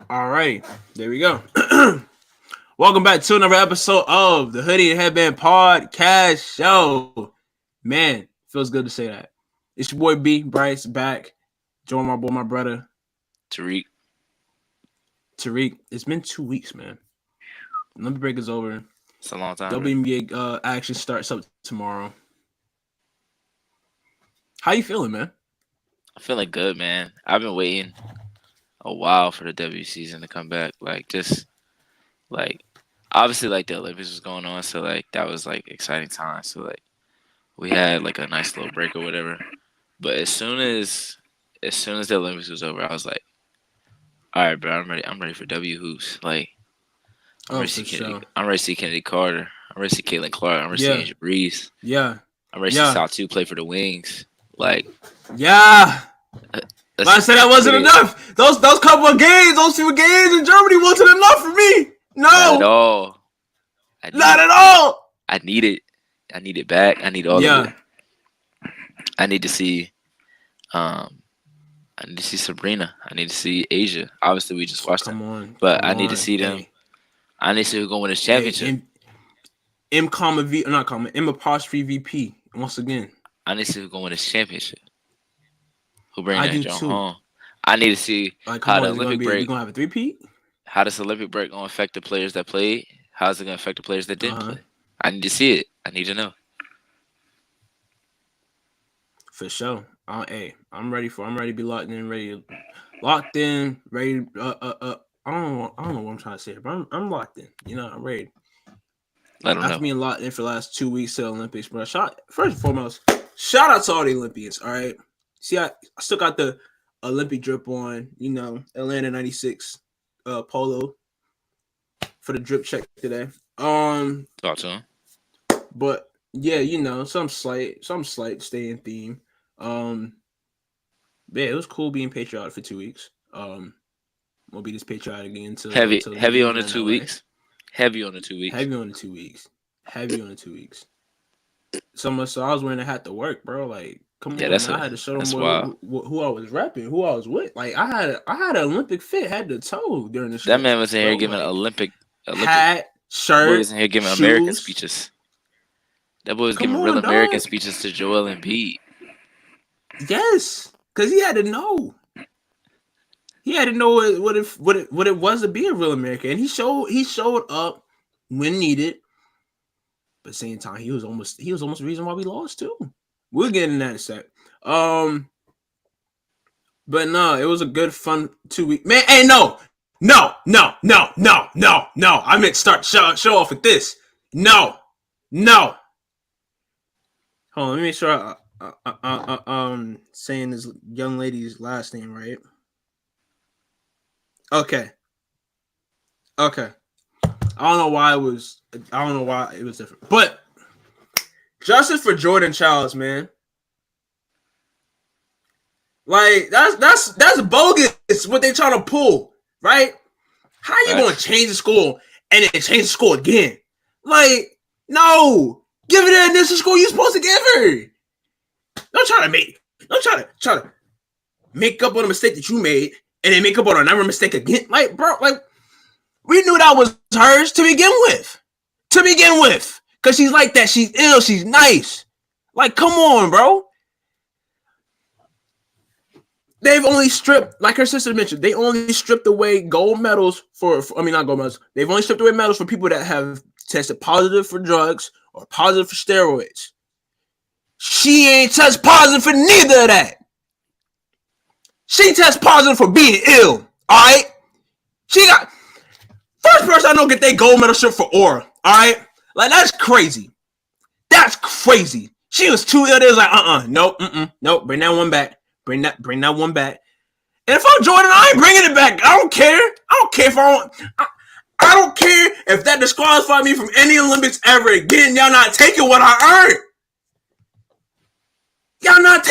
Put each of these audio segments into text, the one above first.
All right, there we go. Welcome back to another episode of the Hoodie and Headband Podcast Show. Man, feels good to say that. It's your boy B Bryce back. Join my boy, my brother Tariq. Tariq. It's been 2 weeks, man. Olympic break is over. It's a long time. WNBA action starts up tomorrow. How you feeling, man? I'm feeling good, man. I've been waiting a while for the W season to come back. Like obviously like the Olympics was going on, so like that was like exciting time. So like we had like a nice little break or whatever. But as soon as the Olympics was over, I was like, all right, bro, I'm ready. I'm ready for W hoops. Like I'm Oh, ready to for see Kennedy. sure. I'm ready to see Kennedy Carter. I'm ready to see Caitlin Clark. I'm ready to see Yeah, Angel Reese. yeah, I'm ready to see yeah, South Two play for the Wings. Like yeah. But I that's said that wasn't pretty enough. Those couple of games, those few games in Germany wasn't enough for me. not at No, all. I need not it. at all. I need it. I need it back. I need all of it. Yeah, I need to see um I need to see Sabrina. I need to see Asia. Obviously we just watched them. But come I need to on. see them. Hey, I need to see who's gonna win this hey, championship. M comma V, not comma M apostrophe VP. Once again, I need to see who's gonna win this championship. Who bring I that do Joe too. home. I need to see Like, come how on, the is it gonna Olympic be? We break gonna have a three-peat? how this Olympic break gonna affect the players that played. How's it gonna affect the players that Uh didn't huh. play? I need to see it. I need to know. For sure. Hey, I'm ready to be locked in, locked in, ready. I don't know what I'm trying to say, but I'm locked in. I'm ready. Let them After know. being locked in for the last 2 weeks to the Olympics, bro. First and foremost, shout out to all the Olympians. All right. See, I still got the Olympic drip on. Atlanta '96 polo for the drip check today. Talk to him. But yeah, some slight stay in theme. Um, yeah, it was cool being patriotic for 2 weeks. We'll be this patriotic again Heavy until heavy leaving on the in two LA. weeks. Heavy on the 2 weeks. Heavy on the 2 weeks. Heavy on the 2 weeks. So much so I was wearing a hat to work, bro. Like, come Yeah, on, man. I had to show them that's wild. who I was repping, who I was with. Like, I had an Olympic fit head to toe during the That show, man was in here bro. giving Like Olympic hat, that boy shirt, was in here giving American shoes. speeches. That boy was Come giving real on, American dog. speeches to Joel Embiid. Yes, because he had to know. He had to know what it was to be a real American, and he showed up when needed. But at the same time, he was almost the reason why we lost too. We'll get in that in a sec. Um, but no, it was a good fun 2 week. Man, hey, no. I meant start show off with this. No, no. Hold on, let me make sure saying this young lady's last name right. Okay, okay. I don't know why it was different. But justice for Jordan Childs, man. Like that's bogus what they trying to pull, right? How you gonna Facts. change the score and then change the score again? Like, no. Give her the initial score you're supposed to give her. Don't try to make up on a mistake that you made and then make up on another mistake again. Like, bro, like we knew that was hers to begin with. To begin with. Cause she's like that. She's ill. She's nice. Like, come on, bro. They've only stripped, like her sister mentioned, they only stripped away gold medals I mean, not gold medals. They've only stripped away medals for people that have tested positive for drugs or positive for steroids. She ain't test positive for neither of that. She test positive for being ill. All right. She got first person I know get their gold medal strip for aura. All right. Like that's crazy. That's crazy. She was too ill. They was like, nope. Bring that one back. Bring that one back. And if I'm Jordan, I ain't bringing it back. I don't care. I don't care if I don't care if that disqualified me from any Olympics ever again. Y'all not taking what I earned. Y'all not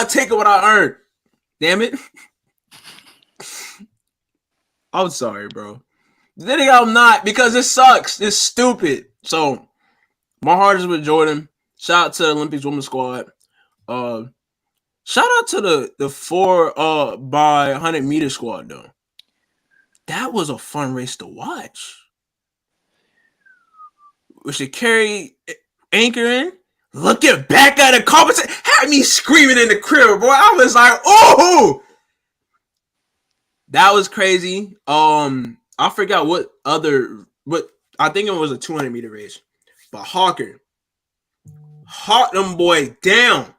taking what I earned. Damn it. I'm sorry, bro. Then I'm not because it sucks. It's stupid. So my heart is with Jordan. Shout out to the Olympics women's squad. Shout out to the 4 by 100 meter squad though. That was a fun race to watch. We should carry anchoring, looking back at the competition, had me screaming in the crib, boy. I was like, oh, that was crazy. I forgot what I think it was a 200-meter race, but Hawker hawked them boy down.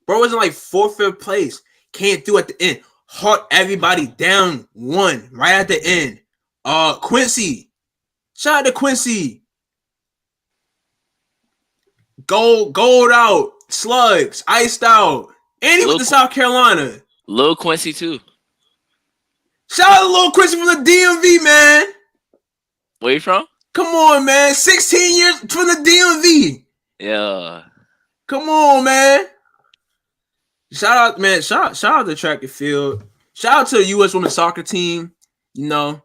Bro was in like 4th, 5th place. Came through at the end. Hawked everybody down one right at the end. Quincy. Shout out to Quincy. Gold out. Slugs. Iced out. And he went to South Carolina. Lil Quincy too. Shout out to Lil Quincy from the DMV, man. Where you from? Come on, man. 16 years from the DMV. Yeah. Come on, man. Shout out, man. Shout out to track and field. Shout out to the U.S. women's soccer team. You know,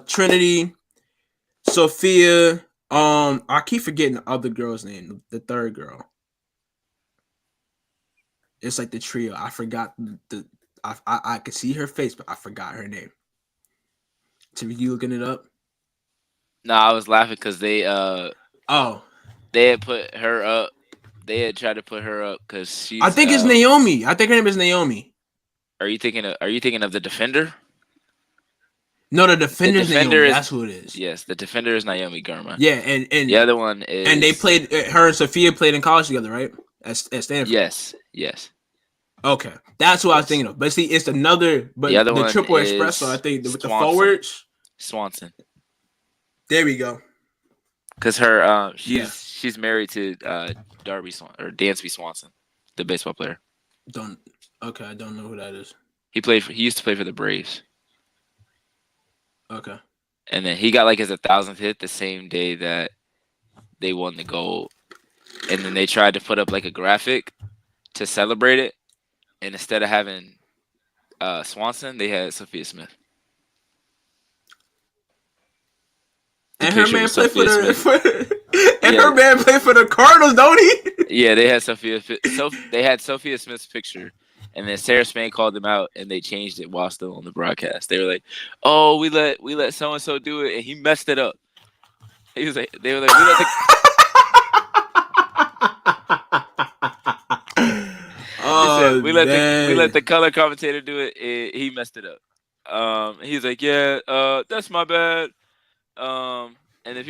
Trinity, Sophia. I keep forgetting the other girl's name. The third girl. It's like the trio. I forgot I could see her face, but I forgot her name. Tiffany, you looking it up? No, I was laughing because they had put her up. They had tried to put her up because she's. I think it's Naomi. I think her name is Naomi. Are you thinking of the defender? No, the defender's Naomi. That's who it is. Yes, the defender is Naomi Gurma. Yeah, and the other one is. And they played. Her and Sophia played in college together, right? At Stanford. Yes. Okay, that's what I was thinking of. But see, it's another. But the other the one triple is espresso, I think, with the Swanson. forwards. Swanson. There we go. Because her, she's married to Dansby Swanson, the baseball player. I don't know who that is. He used to play for the Braves. Okay. And then he got like his 1,000th hit the same day that they won the gold. And then they tried to put up like a graphic to celebrate it. And instead of having Swanson, they had Sophia Smith. And her man played for her man played for the Cardinals, don't he? Yeah, they had they had Sophia Smith's picture, and then Sarah Spain called them out, and they changed it while still on the broadcast. They were like, "Oh, we let so and so do it, and he messed it up." They were like, we let the color commentator do it. He messed it up. He's like, "Yeah, that's my bad." And then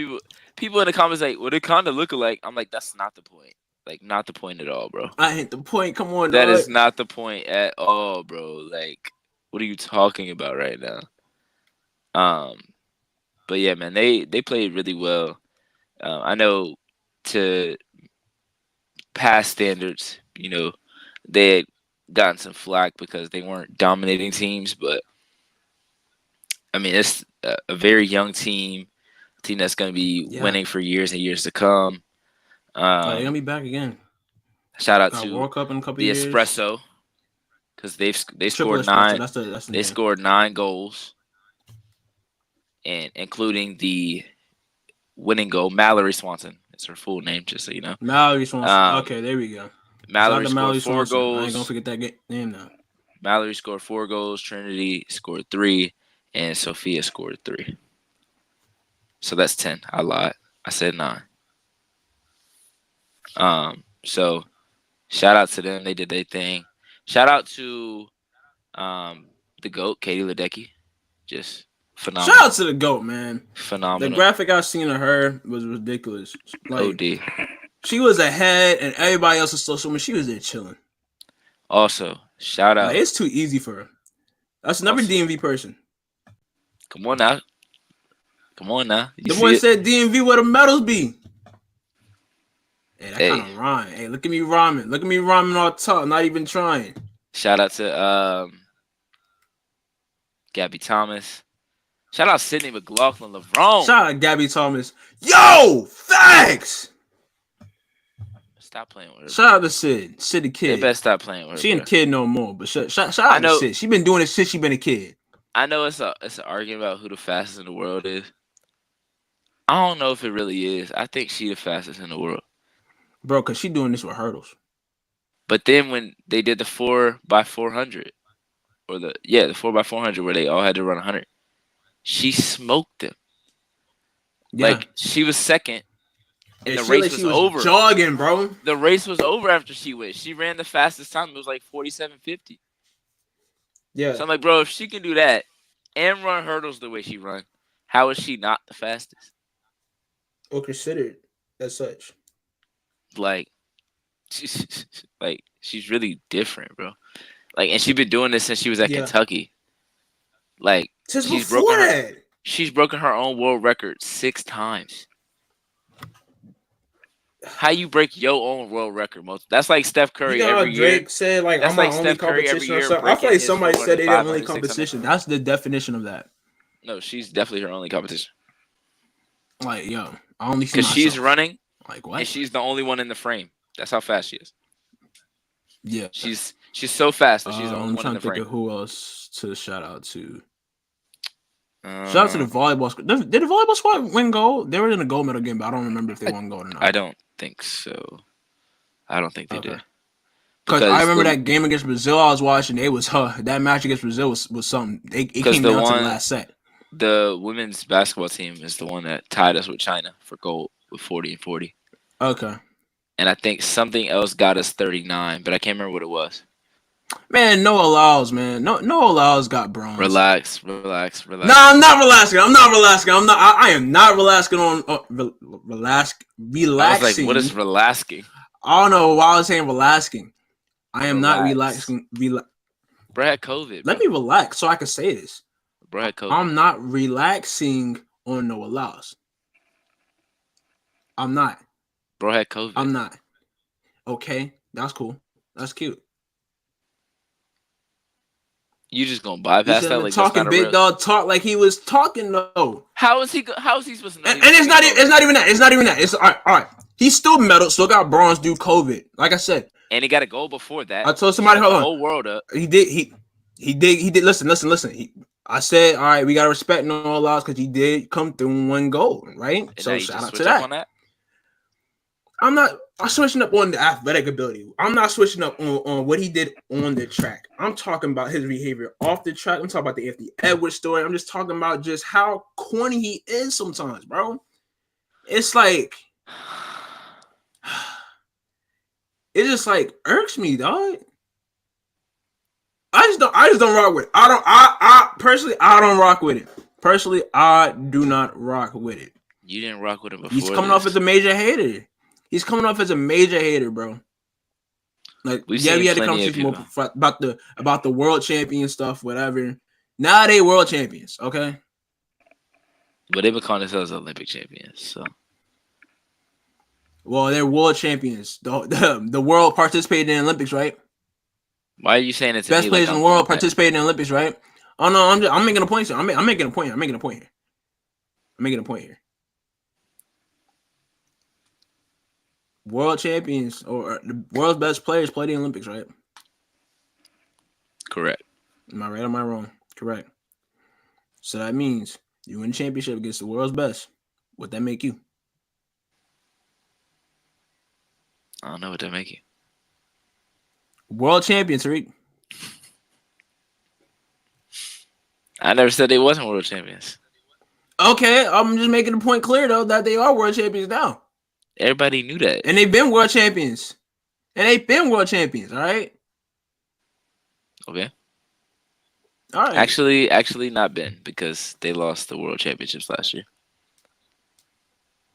people in the comments like, well, they kind of look alike. I'm like, that's not the point. Like, not the point at all, bro. I hit the point. Come on, that dog. is not the point at all, bro. Like, what are you talking about right now? But yeah, man, they played really well. I know to past standards, you know, they had gotten some flack because they weren't dominating teams, but I mean, it's a very young team that's going to be winning for years and years to come. They're gonna be back again. Shout out to World Cup in a couple the years. Espresso, because they scored espresso. 9. That's the they scored 9 goals, and including the winning goal, Mallory Swanson. It's her full name, just so you know. Mallory Swanson. Okay, there we go. Mallory scored 4 goals. I ain't gonna forget that name now. Mallory scored 4 goals. Trinity scored 3, and Sophia scored 3. So that's 10. I lied. I said 9. So shout out to them. They did their thing. Shout out to the GOAT, Katie Ledecky. Just phenomenal. Shout out to the GOAT, man. Phenomenal. The graphic I seen of her was ridiculous. Like, OD. She was ahead and everybody else was social media. She was there chilling. Also, shout out. Like, it's too easy for her. That's another DMV person. Come on now. The one said DMV where the medals be. Hey, that kind of rhyme. Hey, look at me rhyming. Look at me rhyming all talk, not even trying. Shout out to Gabby Thomas. Shout out Sydney McLaughlin LeVron. Shout out Gabby Thomas. Yo, thanks. Stop playing with her. Shout out to Sid the kid. They better stop playing with her. She ain't a kid no more, but shout out to Sid. She been doing it since she been a kid. I know it's an argument about who the fastest in the world is. I don't know if it really is. I think she the fastest in the world. Bro, because she doing this with hurdles. But then when they did the 4x400, or the 4x400 where they all had to run 100, She smoked him. Yeah. Like she was second, and Yeah, the she looked race like was she was over. jogging, bro. The race was over after she went. She ran the fastest time. It was like 47:50. Yeah. So I'm like, bro, if she can do that and run hurdles the way she run, how is she not the fastest? Or considered as such. Like, she's really different, bro. Like, and she's been doing this since she was at Yeah. Kentucky. Like, Since she's before broken her. that. She's broken her own world record 6 times. How you break your own world record? That's like Steph You Curry know how every year. Drake said, like, That's I'm my like only Steph Curry every competition or year something? I feel breaking like his somebody said 400, they the only 500, 600. competition. That's the definition of that. No, she's definitely her only competition. Like, yo, I only see Because myself. she's running, like, what? and she's the only one in the frame. That's how fast she is. Yeah. She's so fast that she's the only I'm one in trying the to think frame. of who else to shout out to. Shout out to the volleyball squad. Did the volleyball squad win gold? They were in a gold medal game, but I don't remember if they won gold or not. I don't think so. I don't think they did. Because I remember that game against Brazil I was watching. It was that match against Brazil was something. It came down to the last set. The women's basketball team is the one that tied us with China for gold with 40 and 40. Okay. And I think something else got us 39, but I can't remember what it was. Man, no allows, man. No allows got bronze. Relax. No, I'm not relaxing. I am not relaxing on relaxing. I was like, what is relaxing? I don't know why I was saying relaxing. I am not relaxing. Bro had COVID. Let me relax so I can say this. Bro had COVID. I'm not relaxing on no allows. I'm not. Bro had COVID. I'm not. Okay, that's cool. That's cute. You just gonna bypass that? Like talking big dog talk like he was talking though. How is he supposed to know? And it's not even that. It's not even that. It's all right. He still medaled, still got bronze due COVID. Like I said, and he got a goal before that. I told somebody, hold on. The whole world up. He did. Listen. I said, all right, we gotta respect no allows because he did come through and win gold, right? And so shout out to that. I'm switching up on the athletic ability. I'm not switching up on what he did on the track. I'm talking about his behavior off the track. I'm talking about the Anthony Edwards story. I'm just talking about just how corny he is sometimes, bro. It's like it just like irks me, dog. I just don't rock with it. I personally don't rock with it. Personally, I do not rock with it. You didn't rock with it before. He's coming off as a major hater. Bro. Like, we had the conversation about the world champion stuff, whatever. Now they world champions, okay? But they've been calling themselves Olympic champions, so. Well, they're world champions. The world participated in the Olympics, right? Why are you saying it's best players in the world participated in the Olympics, right? Oh no, I'm making a point. I'm making a point here. World champions or the world's best players play the Olympics, right? Correct. Am I right or am I wrong? Correct. So that means you win a championship against the world's best. What that make you? I don't know what that make you. World champions, Tariq. I never said they wasn't world champions. Okay, I'm just making the point clear though that they are world champions now. Everybody knew that. And they've been world champions. All right? Okay. All right. Actually not been because they lost the world championships last year.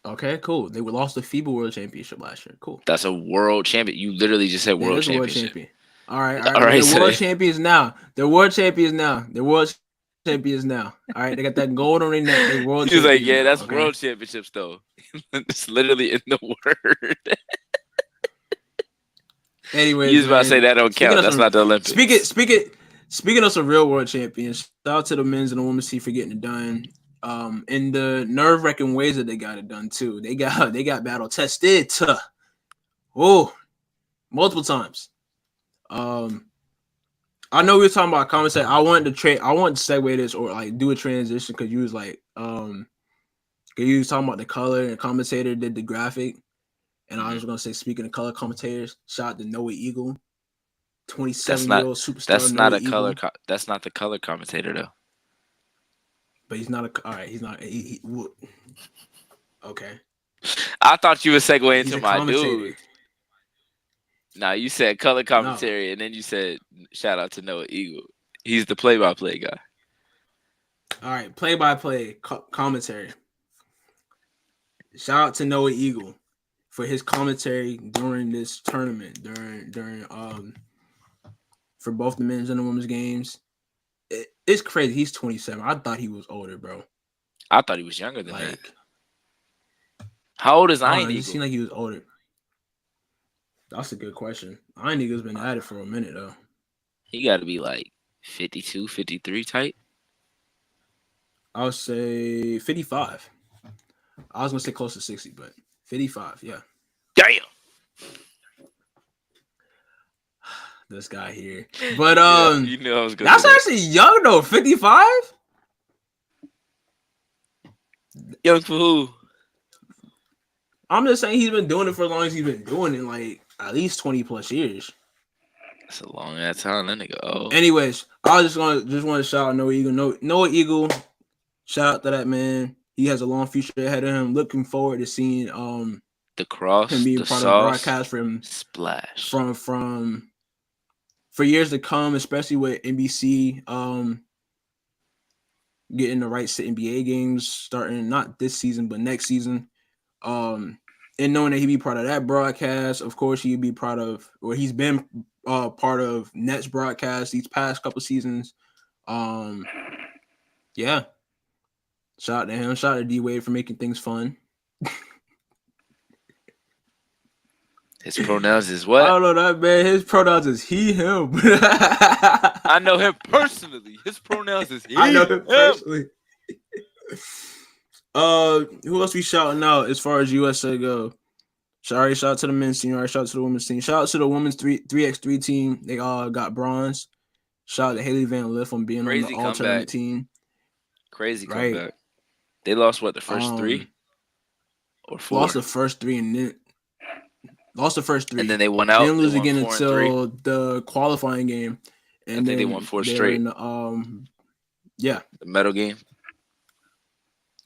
Okay, cool. They lost the FIBA World Championship last year. Cool. That's a world champion. You literally just said world championship. World champion. All right. They're world champions now. All right, they got that gold on their neck. They world champions. He's like, yeah, that's world championships though. It's literally in the word. Anyway, you was about to say that don't count. That's not the Olympics. Speaking of some real world champions, shout out to the men's and the women's team for getting it done. In the nerve-wracking ways that they got it done too. They got battle tested. Multiple times. I know we were talking about commentating. I wanted to segue this or like do a transition because you was like, you was talking about the color and commentator did the graphic, and I was gonna say, speaking of color commentators, shout out to Noah Eagle, 27-year-old superstar. That's not a color. That's not the color commentator though. but he's not a. All right, he's not. Okay, I thought you would segue he's into a my commentator. dude. Nah, you said color No, commentary, and then you said shout out to Noah Eagle. He's the play-by-play guy. all right, play-by-play commentary. Shout out to Noah Eagle for his commentary during this tournament, during for both the men's and the women's games. It's crazy. He's 27. I thought he was older, bro. I thought he was younger than that. Like, How old is I don't Iron know, it Eagle? just seemed like he was older. That's a good question. Iron Eagle's been at it for a minute though. He got to be like 52, 53 type. I would say 55. I was gonna say close to 60, but 55, yeah. Damn. This guy here. But you know I was gonna that's do that. actually young though, 55? Young for who? I'm just saying he's been doing it for as long as he's been doing it, like at least 20 plus years. That's a long ass time. That nigga old. Anyways, I was want to shout out Noah Eagle. Noah Eagle, shout out to that man. He has a long future ahead of him. Looking forward to seeing The cross, him being the part of the sauce, broadcast for him splash. from for years to come, especially with NBC getting the rights to NBA games starting not this season but next season. And knowing that he'd be part of that broadcast, of course he'd be part of, or he's been part of Nets broadcast these past couple seasons. Yeah. Shout out to him. Shout out to D Wade for making things fun. His pronouns is what? I don't know that man. His pronouns is he, him. I know him personally. His pronouns is he. I know him personally. Who else we shouting out as far as USA go? Sorry, shout out to the men's team. All right, shout out to the women's team. Shout out to the women's 3x3 team. They all got bronze. Shout out to Haley Van Lith on being Crazy on the comeback. alternate team. Crazy Right. comeback. They lost what, the first three or four? Lost the first three and then And then they won out. They didn't lose They won again 4 and 3. until the qualifying game. And I think then they won 4 they were straight. in the, yeah. The medal game.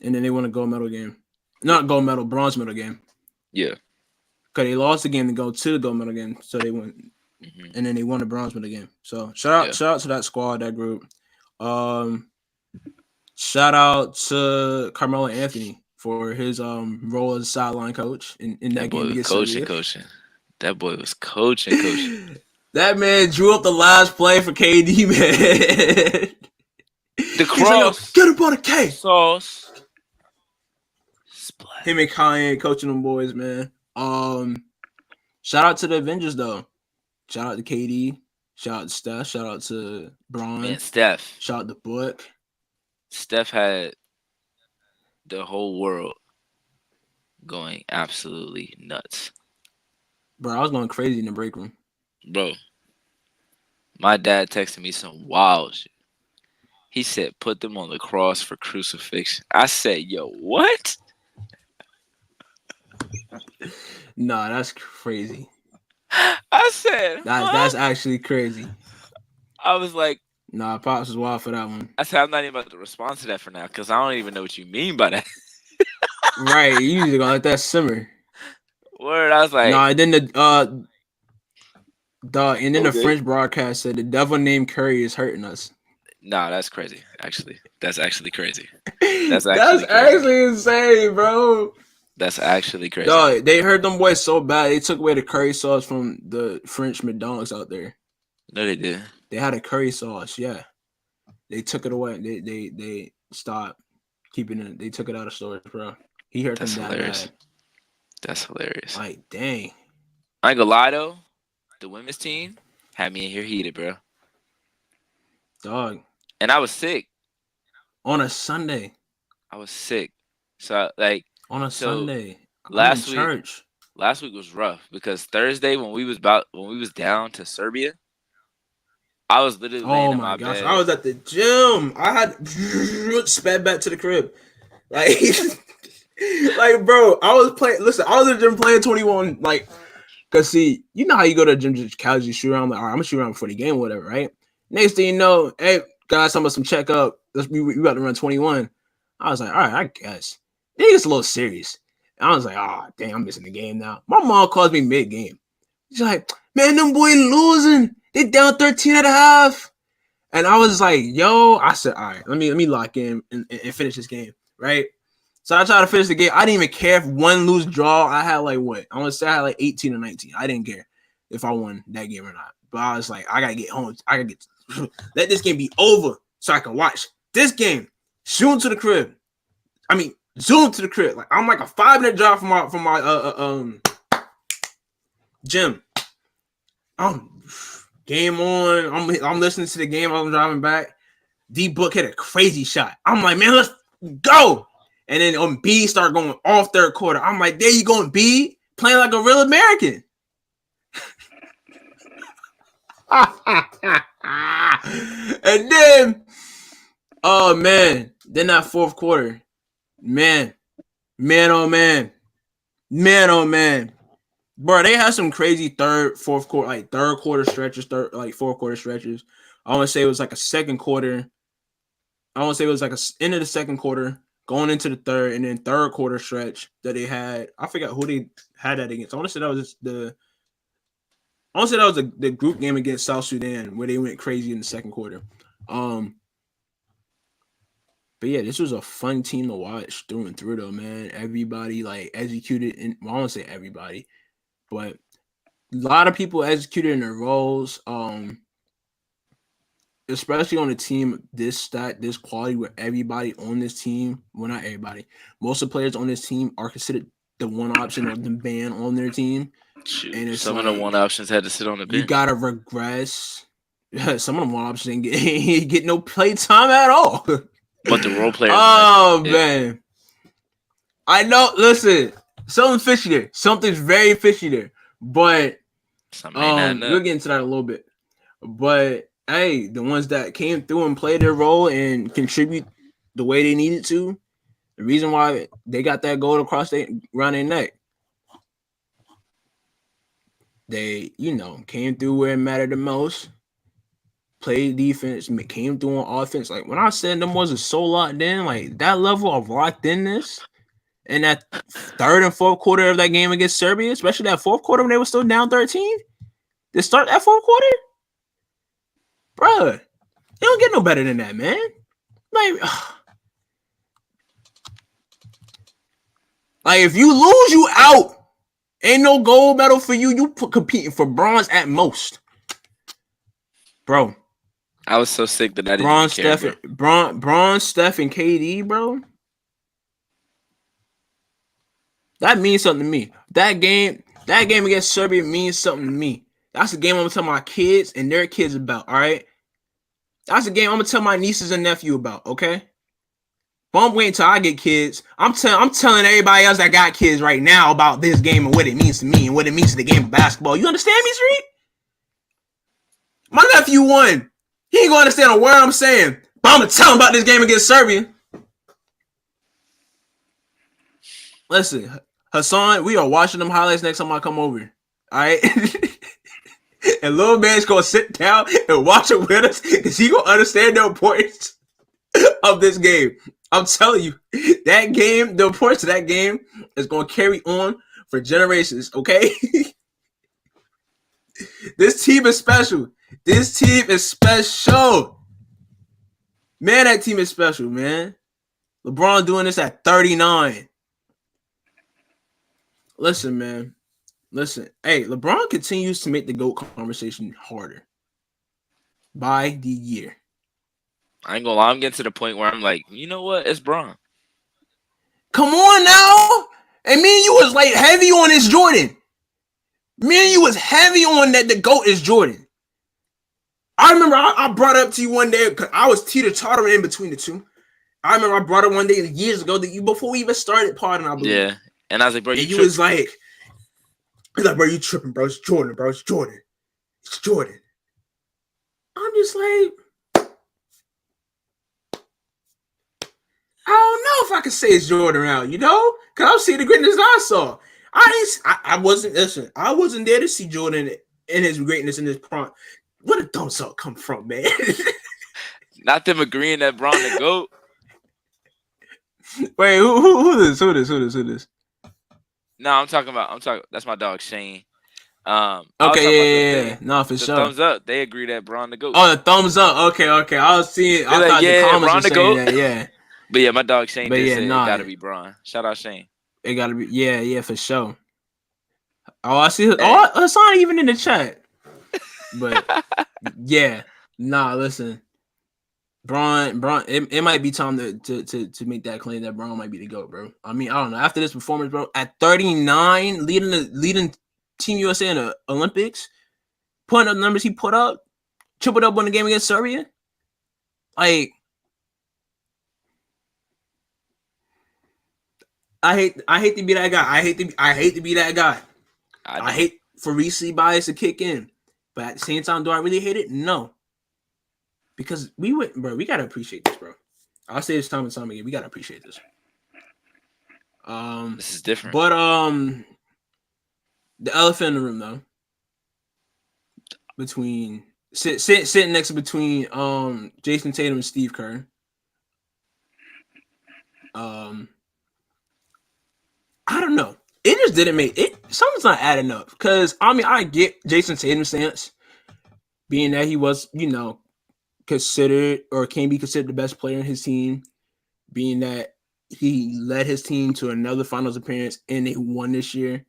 And then they won a gold medal game. Not gold medal, bronze medal game. Yeah. Because they lost the game to go to the gold medal game. So they went, and then they won the bronze medal game. So shout out to that squad, that group. Shout out to Carmelo Anthony for his role as a sideline coach in that game against Serbia. Coaching. That boy was coaching. That man drew up the last play for KD, man. The cross. Get up on the K. Sauce. Splash. Him and Kanye coaching them boys, man. Shout out to the Avengers though. Shout out to KD. Shout out to Steph. Shout out to Bron. Man, Steph. Shout out to Book. Steph had the whole world going absolutely nuts. Bro, I was going crazy in the break room. Bro, my dad texted me some wild shit. He said, put them on the cross for crucifixion. I said, yo, what? Nah, that's crazy. I said, That's actually crazy. I was like, nah, Pops was wild for that one. I said, I'm not even about to respond to that for now because I don't even know what you mean by that. Right, you usually gonna let that simmer. Word, I was like, Nah, and then the French broadcast said the devil named Curry is hurting us. Nah, that's crazy. Actually, that's actually crazy. That's actually insane, bro. That's actually crazy. Dog, they hurt them boys so bad they took away the curry sauce from the French McDonald's out there. No, they did. They had a curry sauce, yeah. They took it away. They stopped keeping it. They took it out of stores, bro. He hurt them that hilarious. bad. That's hilarious. Like, dang. I ain't gonna lie though, the women's team had me in here heated, bro. Dog. And I was sick. On a Sunday. I was sick. So like on a Sunday. Last week. Church. Last week was rough because Thursday when we was down to Serbia, I was literally laying in my bed. I was at the gym. I had sped back to the crib. Like like bro, I was playing. Listen, I was at the gym playing 21. Like, cause see, you know how you go to the gym just casually shoot around. Like, all right, I'm gonna shoot around before the game, whatever, right? Next thing you know, hey guys, I'm gonna some check up. we got to run 21. I was like, all right, I guess. Then he gets a little serious. And I was like, oh, dang, I'm missing the game now. My mom calls me mid-game. She's like, man, them boys losing. They down 13 at a half. And I was like, yo, I said, all right, let me lock in and finish this game, right? So I tried to finish the game. I didn't even care if one lose draw. I had like what? I want to say I had like 18 or 19. I didn't care if I won that game or not. But I was like, I gotta get home. I gotta get let this game be over so I can watch this game. Zoom to the crib. I mean, zoom to the crib. Like I'm like a 5-minute drive from my gym. Game on. I'm listening to the game. I'm driving back. D Book hit a crazy shot. I'm like, man, let's go. And then on B start going off third quarter. I'm like, there you go, B, playing like a real American. And then, oh man, then that fourth quarter, man, oh man, bro, they had some crazy fourth quarter stretches, fourth quarter stretches. I want to say it was like a second quarter. I want to say it was like end of the second quarter, going into the third, and then third quarter stretch that they had. I forgot who they had that against. I want to say that was the group game against South Sudan where they went crazy in the second quarter. But yeah, this was a fun team to watch through and through, though, man. Everybody like executed, I don't say everybody, but a lot of people executed in their roles. Especially on a team this quality, where everybody on this team, well, not everybody, most of the players on this team are considered the one option or the ban on their team. Shoot, and it's some of the one options had to sit on the bench. You gotta regress. Some of the one options ain't get no play time at all. But the role players. Oh man, I know. Listen, something's fishy there. Something's very fishy there. But we'll get into that a little bit. But hey, the ones that came through and played their role and contribute the way they needed to, the reason why they got that goal across around their neck, they, came through where it mattered the most, played defense, came through on offense. Like when I said them wasn't so locked in, like that level of locked inness in that third and fourth quarter of that game against Serbia, especially that fourth quarter when they were still down 13, to start that fourth quarter, bruh, you don't get no better than that, man. Like if you lose, you out. Ain't no gold medal for you. You competing for bronze at most, bro. I was so sick that I didn't even care, bronze, Steph, and KD, bro. That means something to me. That game against Serbia means something to me. That's the game I'm gonna tell my kids and their kids about. All right, that's the game I'm gonna tell my nieces and nephew about. Okay, but I'm waiting till I get kids. I'm telling everybody else that got kids right now about this game and what it means to me and what it means to the game of basketball. You understand me, Street? My nephew won. He ain't gonna understand a word I'm saying, but I'm gonna tell him about this game against Serbia. Listen, Hassan, we are watching them highlights next time I come over. All right. And little man's gonna sit down and watch it with us because he gonna understand the importance of this game. I'm telling you, that game, the importance of that game is gonna carry on for generations. Okay. This team is special. This team is special. Man, that team is special, man. LeBron doing this at 39. Listen, man. Listen. Hey, LeBron continues to make the GOAT conversation harder by the year. I ain't gonna lie, I'm getting to the point where I'm like, you know what? It's Bron. Come on now. And me and you was like heavy on this Jordan. Me and you was heavy on that the GOAT is Jordan. I remember I brought up to you one day because I was teeter-tottering in between the two. I remember I brought it one day years ago before we even started partying, I believe. Yeah. And I was like, bro, you was like, bro, you tripping, bro. It's Jordan, bro. It's Jordan. It's Jordan. I'm just like, I don't know if I could say it's Jordan around, because I've seen the greatness I saw. I wasn't there to see Jordan in his greatness in his prime. Where did thumbs up come from, man? Not them agreeing that Braun the GOAT. Wait, who this? No, I'm talking. That's my dog Shane. I was talking about Okay, yeah. No, for the sure. thumbs up. They agree that Braun the GOAT. Oh, the thumbs up. Okay. I was seeing. I They're like, thought the yeah, comments Braun were the saying GOAT. that. Yeah. But yeah, my dog Shane But did yeah, say nah. it gotta be Braun. Shout out Shane. It gotta be. Yeah, for sure. Oh, I see. Hey. Oh, it's not even in the chat. But yeah, nah. Listen, Braun. It might be time to make that claim that Braun might be the GOAT, bro. I mean, I don't know. After this performance, bro, at 39, leading Team USA in the Olympics, putting up the numbers he put up, tripled up on the game against Serbia. Like, I hate to be that guy. I hate to be that guy. I hate for recency bias to kick in, but at the same time, do I really hate it? No, because we gotta appreciate this, bro. I'll say this time and time again. We gotta appreciate this. This is different. But the elephant in the room though, between sitting next to between Jason Tatum and Steve Kerr. I don't know. It just didn't make it. Something's not adding up. Because I mean, I get Jason Tatum's stance, being that he was, considered or can be considered the best player in his team, being that he led his team to another finals appearance and they won this year.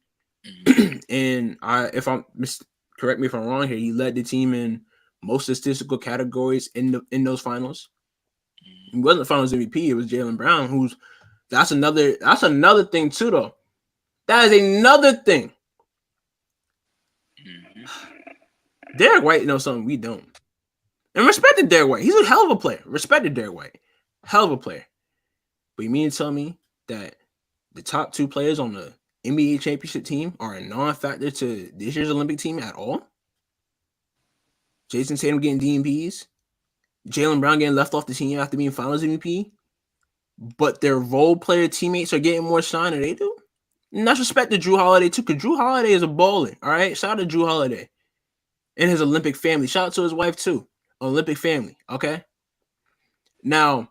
And correct me if I'm wrong here, he led the team in most statistical categories in those finals. He wasn't the finals MVP, it was Jaylen Brown, that's another thing too, though. That is another thing. Derek White knows something we don't. And respected Derek White. He's a hell of a player. Respected Derek White. Hell of a player. But you mean to tell me that the top two players on the NBA championship team are a non-factor to this year's Olympic team at all? Jason Tatum getting DMPs. Jaylen Brown getting left off the team after being finals MVP. But their role player teammates are getting more shine than they do? And that's respect to Drew Holiday too, because Drew Holiday is a baller. All right. Shout out to Drew Holiday and his Olympic family. Shout out to his wife too. Olympic family. Okay. Now,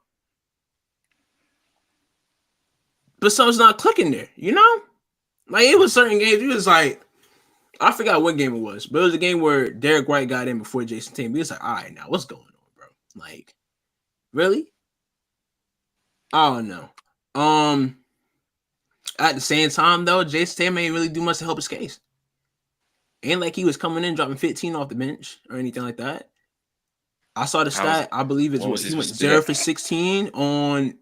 but something's not clicking there, Like it was certain games. It was like, I forgot what game it was, but it was a game where Derek White got in before Jason Tatum. He was like, all right, now what's going on, bro? Like, really? I don't know. At the same time, though, Jason Tatum ain't really do much to help his case. Ain't like he was coming in dropping 15 off the bench or anything like that. I saw the stat. I believe he went 0 for 16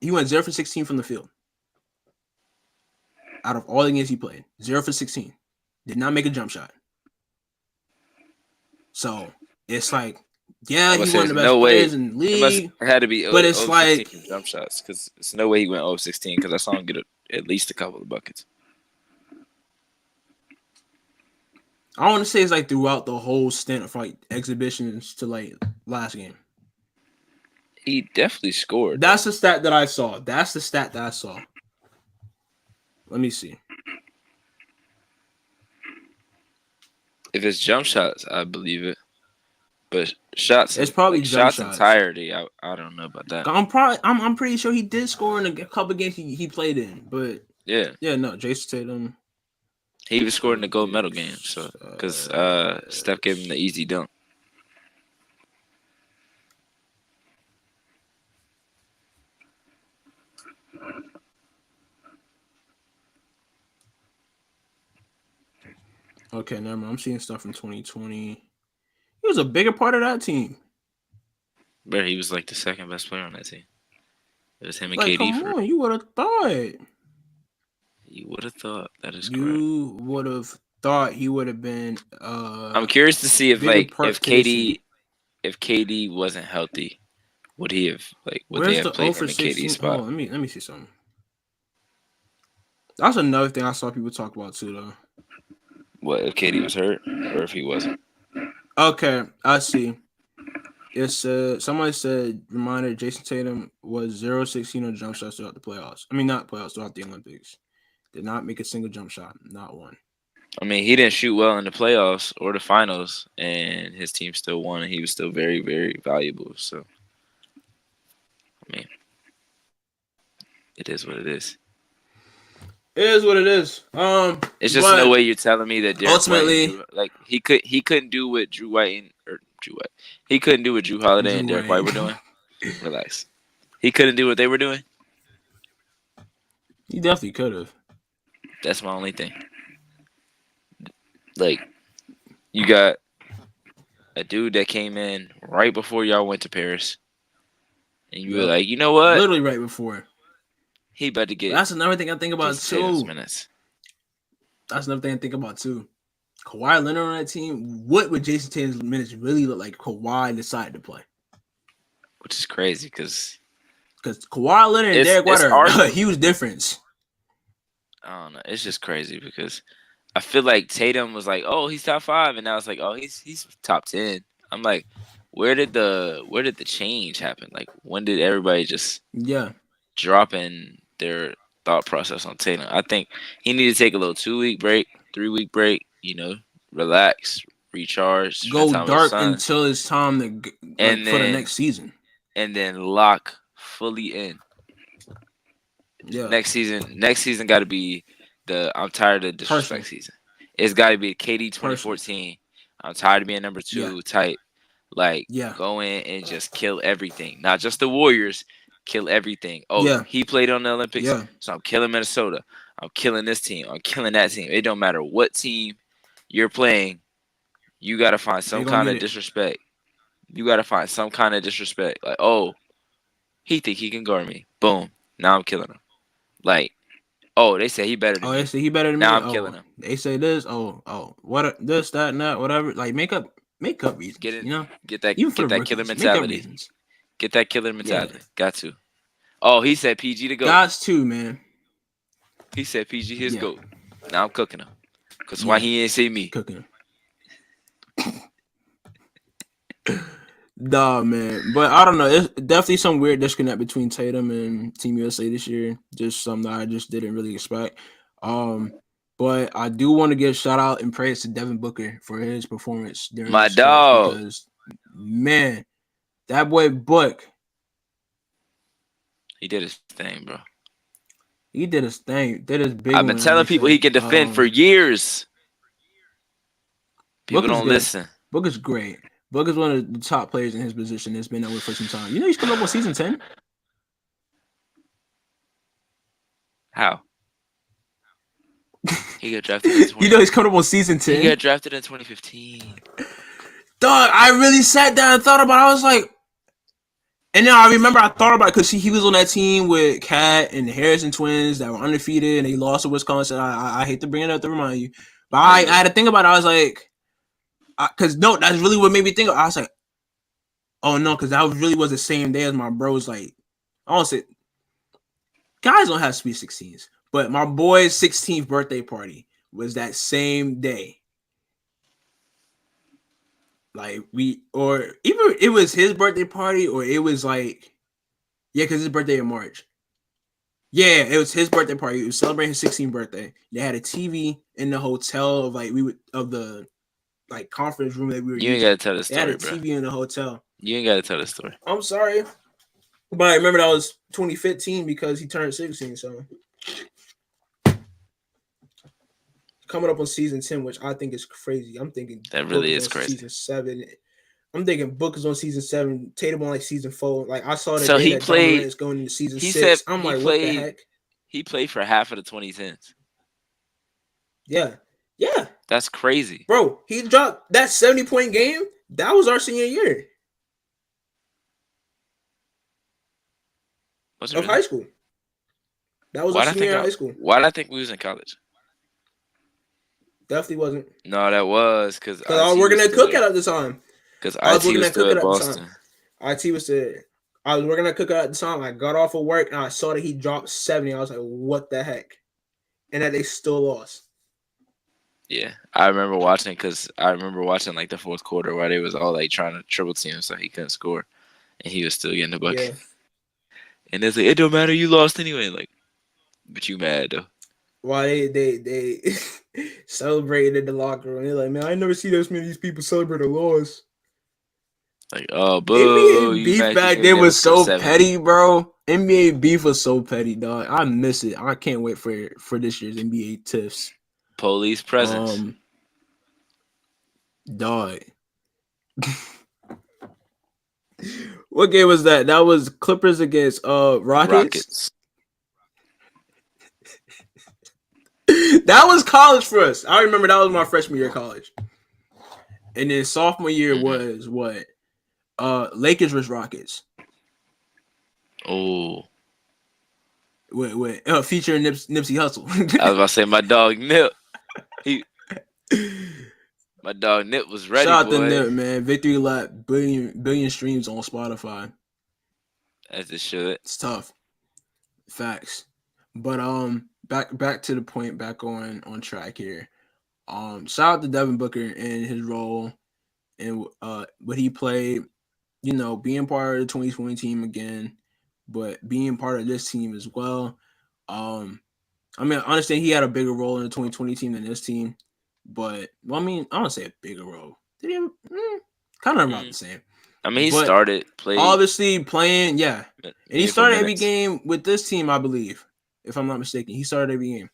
He went 0 for 16 from the field. Out of all the games he played, 0 for 16. Did not make a jump shot. So it's like, yeah, he's one of the best players in the league. It had to be, but it's like jump shots because it's no way he went 0-16 because I saw him get at least a couple of buckets. I want to say it's like throughout the whole stint of like exhibitions to like last game. He definitely scored. That's the stat that I saw. Let me see. If it's jump shots, I believe it. But shots, it's probably like jump shots entirety. I don't know about that. I'm pretty sure he did score in a couple games he played in, but yeah, no, Jason Tatum. He even scored in the gold medal game, so because Steph gave him the easy dunk. Okay, never mind. I'm seeing stuff from 2020. He was a bigger part of that team. But he was like the second best player on that team. It was him and like, KD. Come on, you would have thought. You would have thought. That is correct. You would have thought he would have been. I'm curious to see if KD wasn't healthy, would he have would they have played him in KD's spot? Oh, let me see something. That's another thing I saw people talk about too, though. What if KD was hurt or if he wasn't? Okay, I see. It's somebody said reminder Jason Tatum was 0-16 on jump shots throughout the playoffs. I mean, not playoffs, throughout the Olympics. Did not make a single jump shot, not one. I mean, he didn't shoot well in the playoffs or the finals, and his team still won, and he was still very, very valuable. So I mean, it is what it is. It is what it is. It's just no way you're telling me that Derek ultimately, White and he couldn't do what he couldn't do what Drew Holiday and Derek White were doing. Relax. He couldn't do what they were doing. He definitely could have. That's my only thing. Like, you got a dude that came in right before y'all went to Paris, and you were like, you know what? Literally right before. He about to get. That's another thing I think about too. Minutes. That's another thing I think about too. Kawhi Leonard on that team. What would Jason Tatum's minutes really look like? Kawhi decided to play, which is crazy because Kawhi Leonard and Derek White are a huge difference. I don't know. It's just crazy because I feel like Tatum was like, oh, he's top 5, and now it's like, oh, he's top 10. I'm like, where did the change happen? Like, when did everybody just drop in their thought process on Tatum? I think he needed to take a little 2-week break, 3-week break, relax, recharge, go dark until it's time to for the next season, and then lock fully in. Yeah. Next season got to be I'm tired of disrespect season. It's got to be KD 2014. I'm tired of being number 2 type. Like, go in and just kill everything. Not just the Warriors, kill everything. Oh, he played on the Olympics, so I'm killing Minnesota. I'm killing this team. I'm killing that team. It don't matter what team you're playing. You got to find some kind of disrespect. You got to find some kind of disrespect. Like, oh, he think he can guard me. Boom. Now I'm killing him. Like, oh, they say he better than me. They say he better than me. Now I'm killing him. They say this. What this, that, and that, whatever. Like, make up reasons. Get that killer mentality. Get that killer mentality. Got to. Oh, he said PG to go. Got to, man. He said PG his goat. Now I'm cooking him. Cause why he ain't say me? Cooking him. Nah, man. But I don't know. It's definitely some weird disconnect between Tatum and Team USA this year. Just something that I just didn't really expect. But I do want to give shout out and praise to Devin Booker for his performance during my dog. Because, man, that boy Book. He did his thing, bro. He did his thing. Did his big. I've been telling people he can defend for years. People don't listen. Book is great. Book is one of the top players in his position. That's been that way for some time. He's coming up on season 10. How? He got drafted in 2015. He's coming up on season 10. He got drafted in 2015. Dog, I really sat down and thought about it. I was like, and now I remember I thought about it because he was on that team with Cat and the Harrison twins that were undefeated and they lost to Wisconsin. I hate to bring it up to remind you. But I had to think about it. I was like, because no, that's really what made me think. I was like, oh no, because that really was the same day as my bro's. Like, I don't say guys don't have Sweet 16s, but my boy's 16th birthday party was that same day. Like or either it was his birthday party or it was like, because his birthday in March. Yeah, it was his birthday party. He was celebrating his 16th birthday. They had a TV in the hotel of the conference room that we were. You ain't gotta tell the story, bro. They had a TV in the hotel. You ain't gotta tell the story. I'm sorry, but I remember that was 2015 because he turned 16. So coming up on season 10, which I think is crazy. I'm thinking that really is crazy. Season 7. I'm thinking Book is on season 7. Tatum on season 4. Like I saw that. So he played. Is going into season 6. I'm like, what the heck? He played for half of the 2010s. Yeah. That's crazy. Bro, he dropped that 70-point game. That was our senior year. Was it of really? High school. That was our senior year of high school. Why did I think we was in college? Definitely wasn't. No, that was because I was working at Cookout at the time. Because I was working at Cookout at Boston. IT was there. I was working at Cookout at the time. I got off of work and I saw that he dropped 70. I was like, what the heck? And that they still lost. Yeah, I remember watching like the fourth quarter where they was all like trying to triple team him so he couldn't score, and he was still getting the bucket. Yeah. And it's like, it don't matter, you lost anyway. Like, but you mad though. Why they celebrated in the locker room? They're like, man, I never see this many of these people celebrate a loss. Like, oh, boo! Beef back then was so petty, bro. NBA beef was so petty, dog. I miss it. I can't wait for this year's NBA tiffs. Police presence. Dog. What game was that? That was Clippers against Rockets. That was college for us. I remember that was my freshman year of college. And then sophomore year was what? Lakers versus Rockets. Oh. With featuring Nipsey Hussle. I was about to say my dog Nip. My dog Nip was ready. Shout out boy. to Nip, man. Victory lap, billion streams on Spotify. As it should. It's tough. Facts. But back to the point, back on track here. Shout out to Devin Booker and his role and what he played, you know, being part of the 2020 team again, but being part of this team as well. I mean, I understand he had a bigger role in the 2020 team than this team, but well, I mean, I don't say a bigger role. Did he have, kind of about the same. I mean, he played obviously playing, yeah, and he started every game with this team, I believe, if I'm not mistaken. He started every game.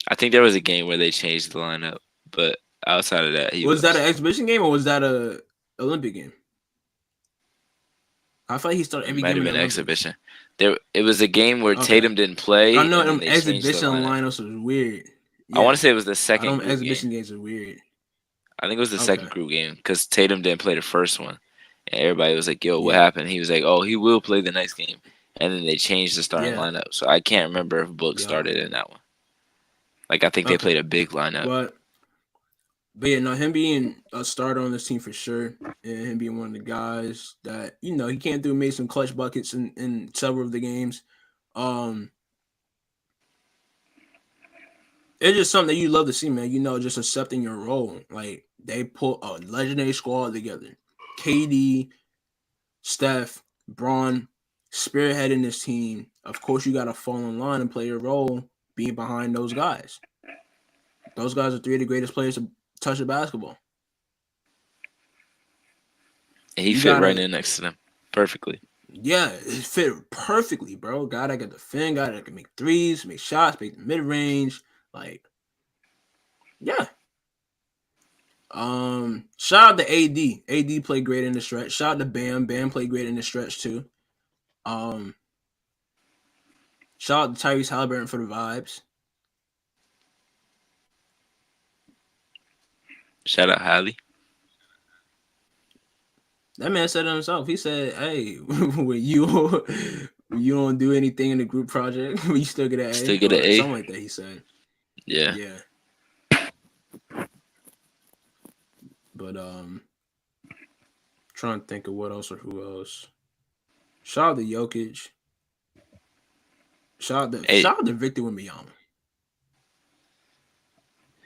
I think there was a game where they changed the lineup, but outside of that, was that an exhibition game or was that a Olympic game? I feel like he started every game. Might have been an exhibition. It was a game where Tatum didn't play. I know them exhibition lineups was weird. Yeah. I want to say it was the second. Exhibition games are weird. I think it was the second group game because Tatum didn't play the first one, and everybody was like, "Yo, what happened?" He was like, "Oh, he will play the next game," and then they changed the starting lineup. So I can't remember if Book started in that one. Like I think they played a big lineup. But yeah, no, him being a starter on this team for sure, and him being one of the guys that, you know, he came through and made some clutch buckets in several of the games. It's just something that you love to see, man. You know, just accepting your role. Like, they put a legendary squad together. KD, Steph, Braun, spearheading this team. Of course, you got to fall in line and play your role being behind those guys. Those guys are three of the greatest players to touch the basketball. And he fit right in next to them perfectly. Yeah, it fit perfectly, bro. Guy that can defend, guy that can make threes, make shots, make the mid range. Like, yeah. Shout out to AD. AD played great in the stretch. Shout out to Bam. Bam played great in the stretch too. Shout out to Tyrese Halliburton for the vibes. Shout out Hallie. That man said it himself. He said, "Hey, when you don't do anything in the group project, you still get an A. Still get an A. Something like that." He said. Yeah. But trying to think of what else or who else. Shout out to Jokic. Shout out to Victor Wembanyama.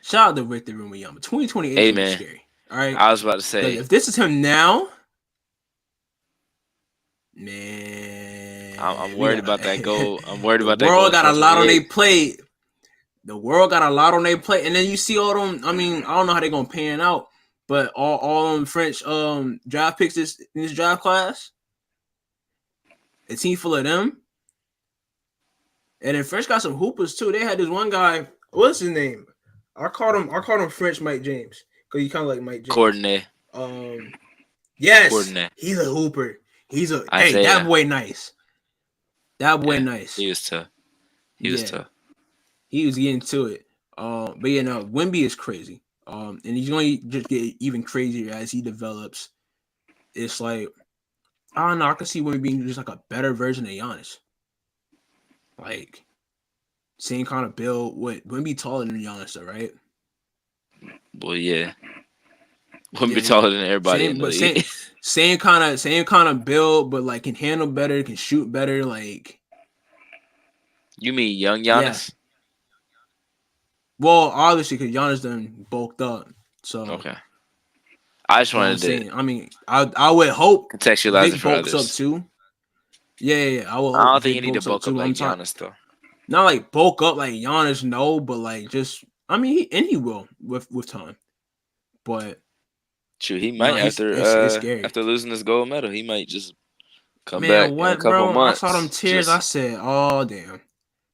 Shout out to Victor Wembanyama. 2028 is scary. All right. I was about to say, if this is him now, man, I'm worried about that goal. I'm worried about that. The world got a lot on their plate. The world got a lot on their plate, and then you see all them. I mean, I don't know how they're gonna pan out, but all them French draft picks in this draft class, a team full of them, and then French got some hoopers too. They had this one guy. What's his name? I called him French Mike James because he kind of like Mike James. Coordinate. Yes, Coordinate. He's a hooper. That boy nice. That boy nice. He was tough. He was tough. He was getting to it. But yeah, no, Wemby is crazy. And he's going to just get even crazier as he develops. It's like, I don't know, I can see Wemby being just like a better version of Giannis. Like, same kind of build. Wemby taller than Giannis, though, right? Well, yeah. Wemby taller than everybody in the league. Same kind of build, but like can handle better, can shoot better. Like, you mean young Giannis? Yeah. Well, obviously, because Giannis done bulked up. So okay. I just wanted to. I mean, I would hope contextualize it for bulks others. Up too. Yeah. I don't think you need to bulk up like Giannis though. Not like bulk up like Giannis, no, but like just. I mean, he will with time, but. Shoot, he might after losing this gold medal, he might just Come back Man, in a what, couple bro? I saw them months. tears. I said, "Oh damn."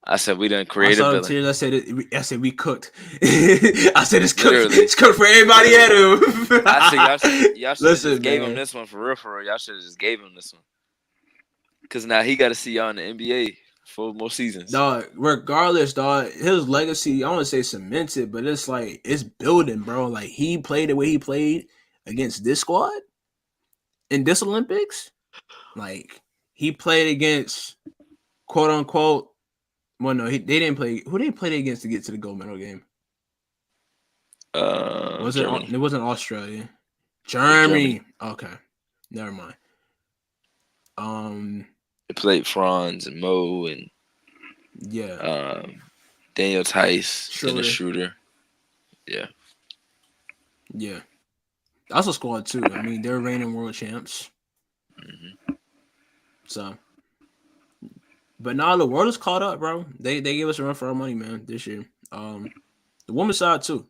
I said we done I create a saw them villain. tears. I said we cooked. I said it's cooked. Literally. It's cooked for everybody at him. I said y'all should have just Listen, gave him man. this one for real, for real. Y'all should have just gave him this one. Cause now he got to see y'all in the NBA for more seasons. Dog, regardless, dog, his legacy, I want to say cemented, but it's like it's building, bro. Like he played the way he played against this squad in this Olympics. Like he played against quote unquote. Well, no, they didn't play. Who they played against to get to the gold medal game? Was it? Germany. It wasn't Australia. Germany. Germany. Okay, never mind. They played Franz and Mo and Yeah, Daniel Tice, Dennis Schroeder. Schroeder. Yeah. Yeah, that's a squad too. I mean, they're reigning world champs. Mm-hmm. So, but now the world is caught up, bro. They gave us a run for our money, man, this year. The women's side too.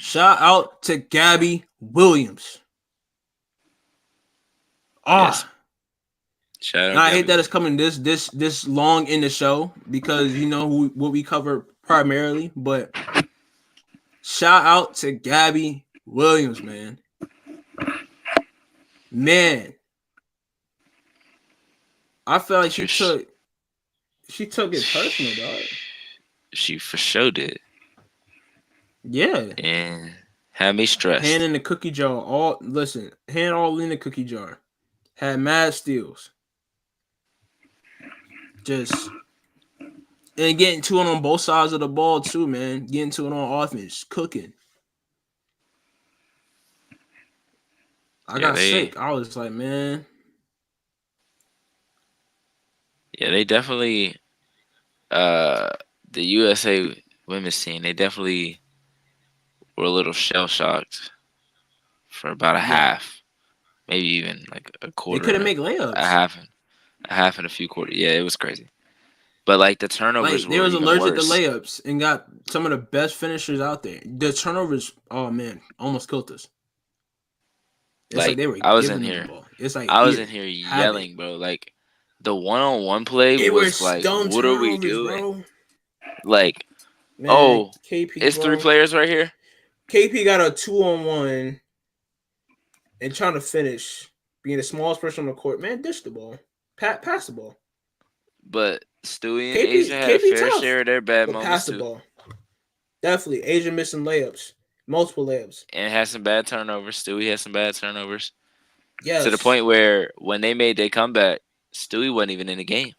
Shout out to Gabby Williams. Yes. Shout out. I hate that it's coming this long in the show because you know what we cover primarily, but shout out to Gabby Williams, man. Man, I felt like she took it personal, dog. She for sure did. Yeah. And had me stressed. Hand in the cookie jar. Hand all in the cookie jar. Had mad steals. Just and getting to it on both sides of the ball too, man. Getting to it on offense, cooking. I got sick. I was like, man. Yeah, they definitely the USA women's team, they definitely were a little shell shocked for about a half. Maybe even like a quarter. They couldn't make layups. A half and a few quarters. Yeah, it was crazy. But like the turnovers they was even allergic worse. to layups and got some of the best finishers out there. The turnovers, oh man, almost killed us. It's like they were I was giving in here. The ball. It's like I was in here yelling, bro. Like the 1-on-1 play was like, what are we doing? Bro. Like, man, KP, it's bro. 3 players right here. KP got a 2-on-1 and trying to finish, being the smallest person on the court. Man, dish the ball, pass the ball. But Stewie and Asia had a fair share of their bad moments pass the ball. Definitely, Asia missing layups, multiple layups, and had some bad turnovers. Stewie had some bad turnovers. Yes, to the point where when they made their comeback, Stewie wasn't even in the game.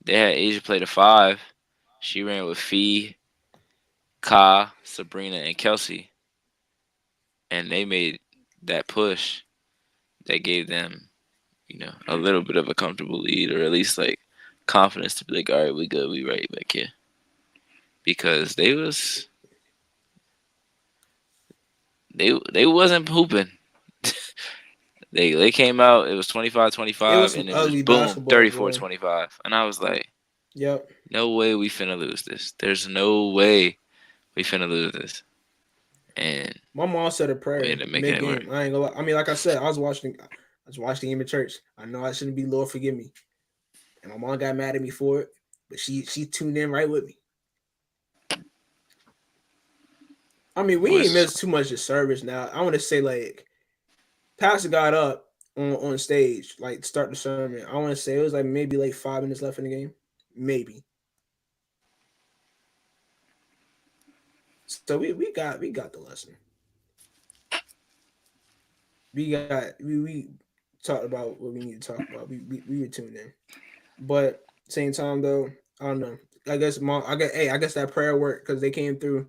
They had Asia play the 5. She ran with Fee, Ka, Sabrina, and Kelsey, and they made that push that gave them, a little bit of a comfortable lead, or at least like confidence to be like, all right, we good, we right back here. Because they wasn't hooping. They came out, it was 25-25, and it was boom, 34-25. And I was like, yep, no way we finna lose this. There's no way we finna lose this. And my mom said a prayer mid-game. I ain't gonna lie. I mean, like I said, I was watching the game in church. I know I shouldn't be, Lord forgive me. And my mom got mad at me for it, but she tuned in right with me. I mean, we ain't missed too much of service now. I want to say, like, Pastor got up on stage, like, to start the sermon. I want to say it was, like, maybe, like, 5 minutes left in the game. Maybe. So we got the lesson. We talked about what we need to talk about. We were tuned in. But same time, though, I don't know. I guess that prayer worked because they came through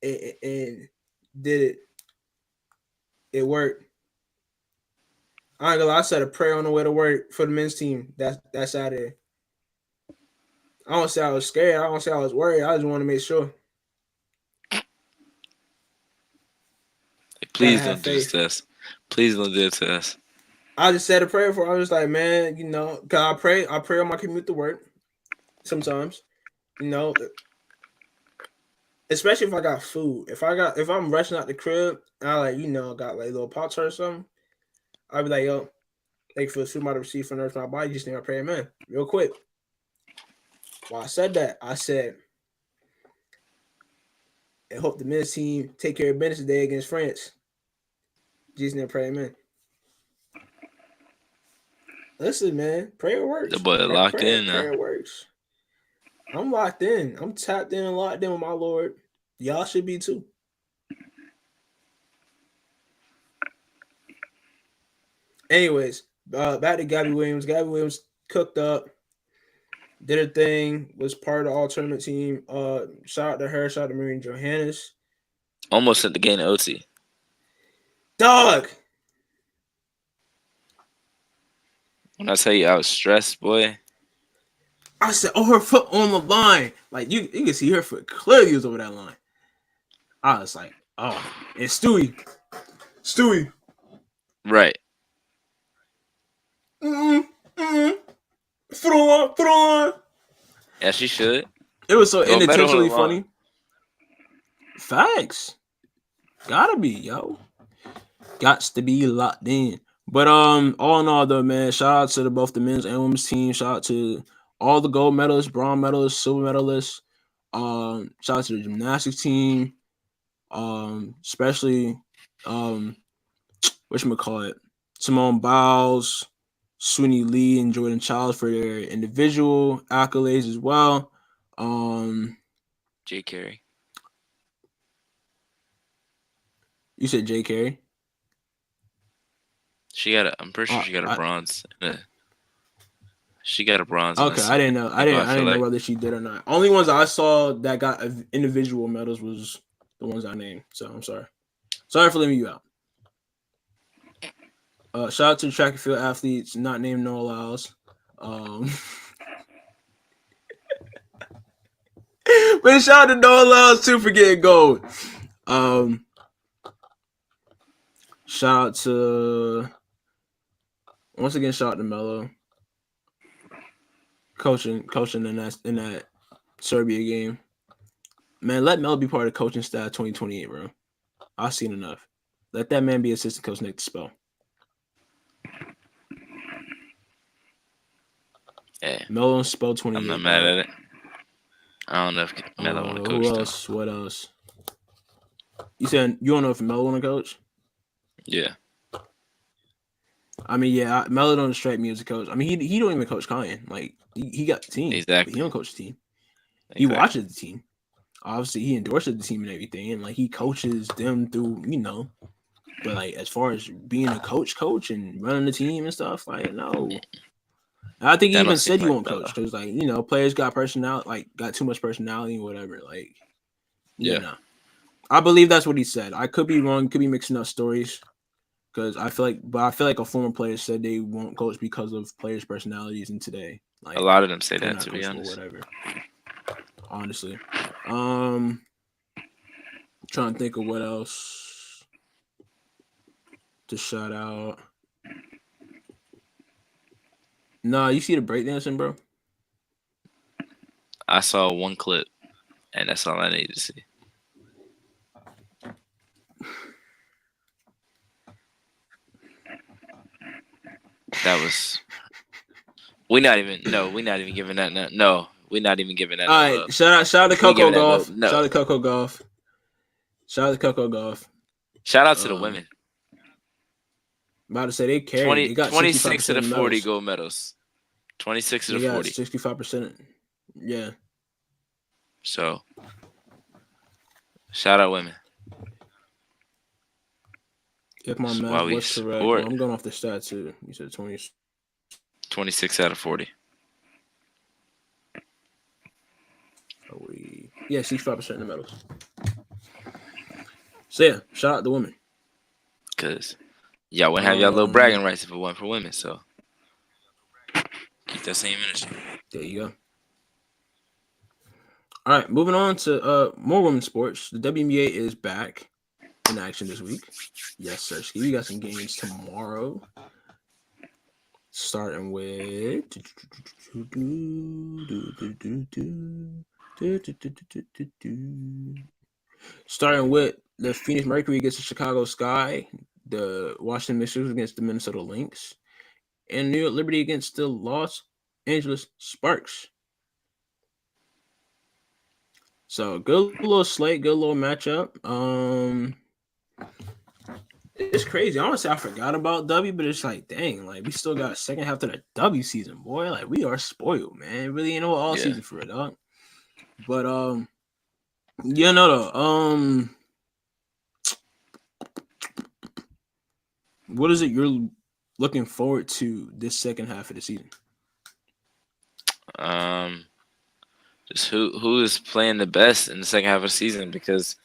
and did it. It worked. I ain't gonna lie, I said a prayer on the way to work for the men's team. That's out there. I don't say I was scared. I don't say I was worried. I just want to make sure. Please don't do this to us. Please don't do it to us. I just said a prayer for. I was like, man, cause I pray on my commute to work. Sometimes, especially if I got food. If I'm rushing out the crib, and I got like little Pop-Tarts or something. I'll be like, yo, thank you for the food I received from Earth My Body. Just need to pray, amen. Real quick. While I said that, I said, I hope the men's team take care of business today against France. Jesus need to pray, amen. Listen, man, prayer works. The boy locked in now. Prayer works. I'm locked in. I'm tapped in and locked in with my Lord. Y'all should be too. Anyways, back to Gabby Williams. Gabby Williams cooked up, did her thing, was part of the all tournament team. Shout out to her. Shout out to Marine Johannes. Almost at the game of OT. Dog. When I tell you I was stressed, boy. I said, oh, her foot on the line. Like, you can see her foot clearly was over that line. I was like, oh. And Stewie. Right. Foot on. Yeah, she should. It was so Go intentionally funny. Facts. Gotta be, yo. Gots to be locked in. But all in all though, man, shout out to both the men's and women's team. Shout out to all the gold medalists, bronze medalists, silver medalists. Shout out to the gymnastics team. Especially whatchamacallit, Simone Biles, Sweeney Lee, and Jordan Childs for their individual accolades as well. Jay Carey. You said Jay Carey? I'm pretty sure she got a bronze. She got a bronze. Okay, I didn't know. I didn't know whether she did or not. Only ones I saw that got individual medals was the ones I named. So I'm sorry. Sorry for leaving you out. Shout out to the track and field athletes not named Noah Lyles. But shout out to Noah Lyles too for getting gold. Shout out to once again. Shout out to Melo coaching in that Serbia game. Man, let Melo be part of the coaching staff 2028, bro. I've seen enough. Let that man be assistant coach next spell. Yeah. Melo and spell 28. I'm not mad at it. I don't know if Melo want to coach. Who else? What else? You said you don't know if Melo want to coach? Yeah. I mean, yeah, Melo don't strike me as a coach. I mean, he don't even coach Kyan. Like he got the team. Exactly. But he don't coach the team. Exactly. He watches the team. Obviously, he endorses the team and everything, and like he coaches them through, But like as far as being a coach and running the team and stuff, like no. I think he even said he won't coach because, like, players got personality, like got too much personality and whatever. Like, I believe that's what he said. I could be wrong, could be mixing up stories because I feel like a former player said they won't coach because of players' personalities. And today, like, a lot of them say that, to be honest. Whatever. Honestly, trying to think of what else to shout out. Nah, you see the breakdancing, bro? I saw one clip, and that's all I needed to see. That was. We're not even giving that. No, we're not even giving that. All right, up. shout out to Coco Golf. No. Shout out to Coco Golf. Shout out to Coco Golf. Shout out to the women. About to say they carried. They got 26 of the 40 gold medals. 26 of the 40. 65%. Yeah. So, shout out women. If my math was correct, well, I'm going off the stats too. You said 26 out of 40. Yeah, 65% in the medals. So yeah, shout out the women. Cause y'all wouldn't have y'all little bragging rights if it wasn't for women. So keep that same energy. There you go. All right, moving on to more women's sports. The WNBA is back in action this week. Yes, sir. We got some games tomorrow. Starting with the Phoenix Mercury against the Chicago Sky. the Washington Mystics against the Minnesota Lynx, and New York Liberty against the Los Angeles Sparks. So good little slate, good little matchup. It's crazy. I want to say I forgot about W, but it's like, dang, like we still got a second half to the W season, boy. Like we are spoiled, man. It really ain't no all Yeah. season for it, dog. But yeah, no, what is it you're looking forward to this second half of the season? Just who is playing the best in the second half of the season, because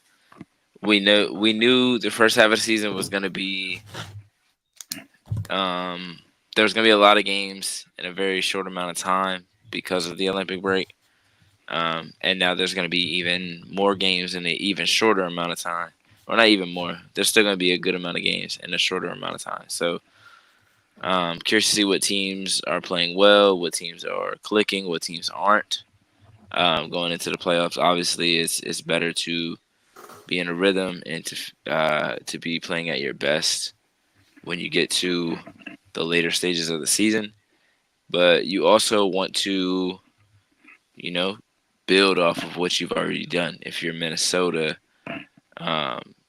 we knew the first half of the season was gonna be there was gonna be a lot of games in a very short amount of time because of the Olympic break. And now there's gonna be even more games in an even shorter amount of time. Or not even more. There's still gonna be a good amount of games in a shorter amount of time. So curious to see what teams are playing well, what teams are clicking, what teams aren't. Going into the playoffs, obviously, it's better to be in a rhythm and to be playing at your best when you get to the later stages of the season. But you also want to, you know, build off of what you've already done. If you're Minnesota,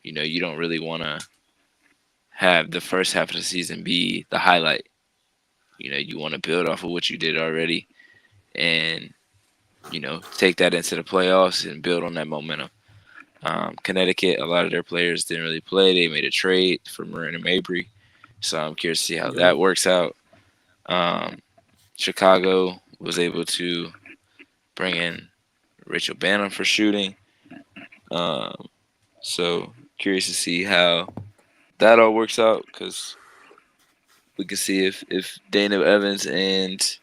you don't really want to have the first half of the season be the highlight. You want to build off of what you did already and, take that into the playoffs and build on that momentum. Connecticut, a lot of their players didn't really play. They made a trade for Marina Mabry. So I'm curious to see how that works out. Chicago was able to bring in Rachel Banham for shooting. So curious to see how that all works out, because we can see if Dana Evans and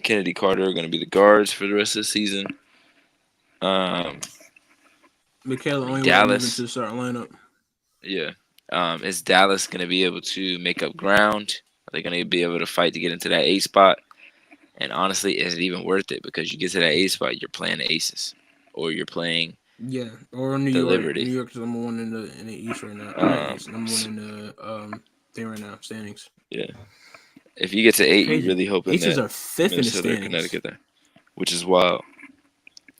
Kennedy Carter are going to be the guards for the rest of the season. Michaela only moving to the starting lineup. Yeah. Is Dallas going to be able to make up ground? Are they going to be able to fight to get into that A spot? And honestly, is it even worth it? Because you get to that A spot, you're playing the Aces, or you're playing or New York. Liberty. New York's number one in the East right now. Not East, number one in the thing right now, standings. Yeah. If you get to 8, Crazy. you really hoping Aces that are fifth Minnesota in the or standings. Connecticut there, which is wild.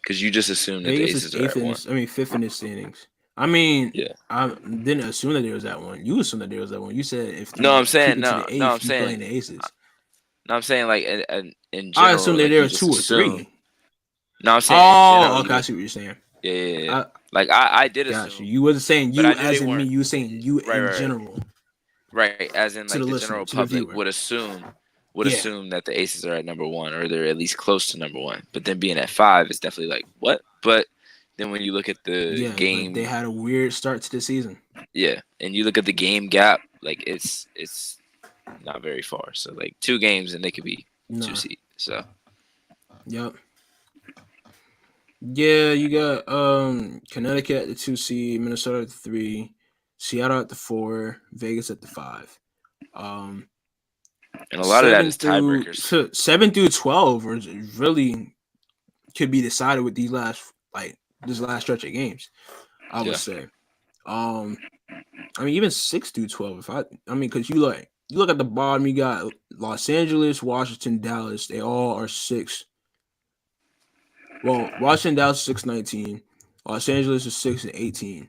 Because you just assume that Vegas the Aces is are at 1. fifth in the standings. I mean, Yeah. I didn't assume that there was that one. You assumed that there was that one. You said if you No, I'm saying keep it to the eighth, I'm you saying playing the Aces. No, I'm saying like in I general, assumed that like there you were just 2 or assume. 3. No, I'm saying in general. Okay, I see what you're saying. Yeah. Like I did assume. Got you. You wasn't saying but I you knew as they in me. weren't. You were saying you in Right. general. Right, as in To like the the listener, general to the public viewer. would assume Yeah. that the Aces are at number 1, or they're at least close to number 1. But then being at 5 is definitely like what? But then when you look at the game, but they had a weird start to the season. Yeah, and you look at the game gap, like it's not very far. So like 2 games and they could be 2 seed. So. Yep. Yeah, you got Connecticut at the 2 seed, Minnesota at the 3, Seattle at the 4, Vegas at the 5. And a lot of that is tiebreakers. 7 through 12 really could be decided with this last stretch of games. I would say. I mean, even 6 through 12. Because you look at the bottom, you got Los Angeles, Washington, Dallas. They all are 6. Well, Washington, Dallas 6-19. Los Angeles is 6-18.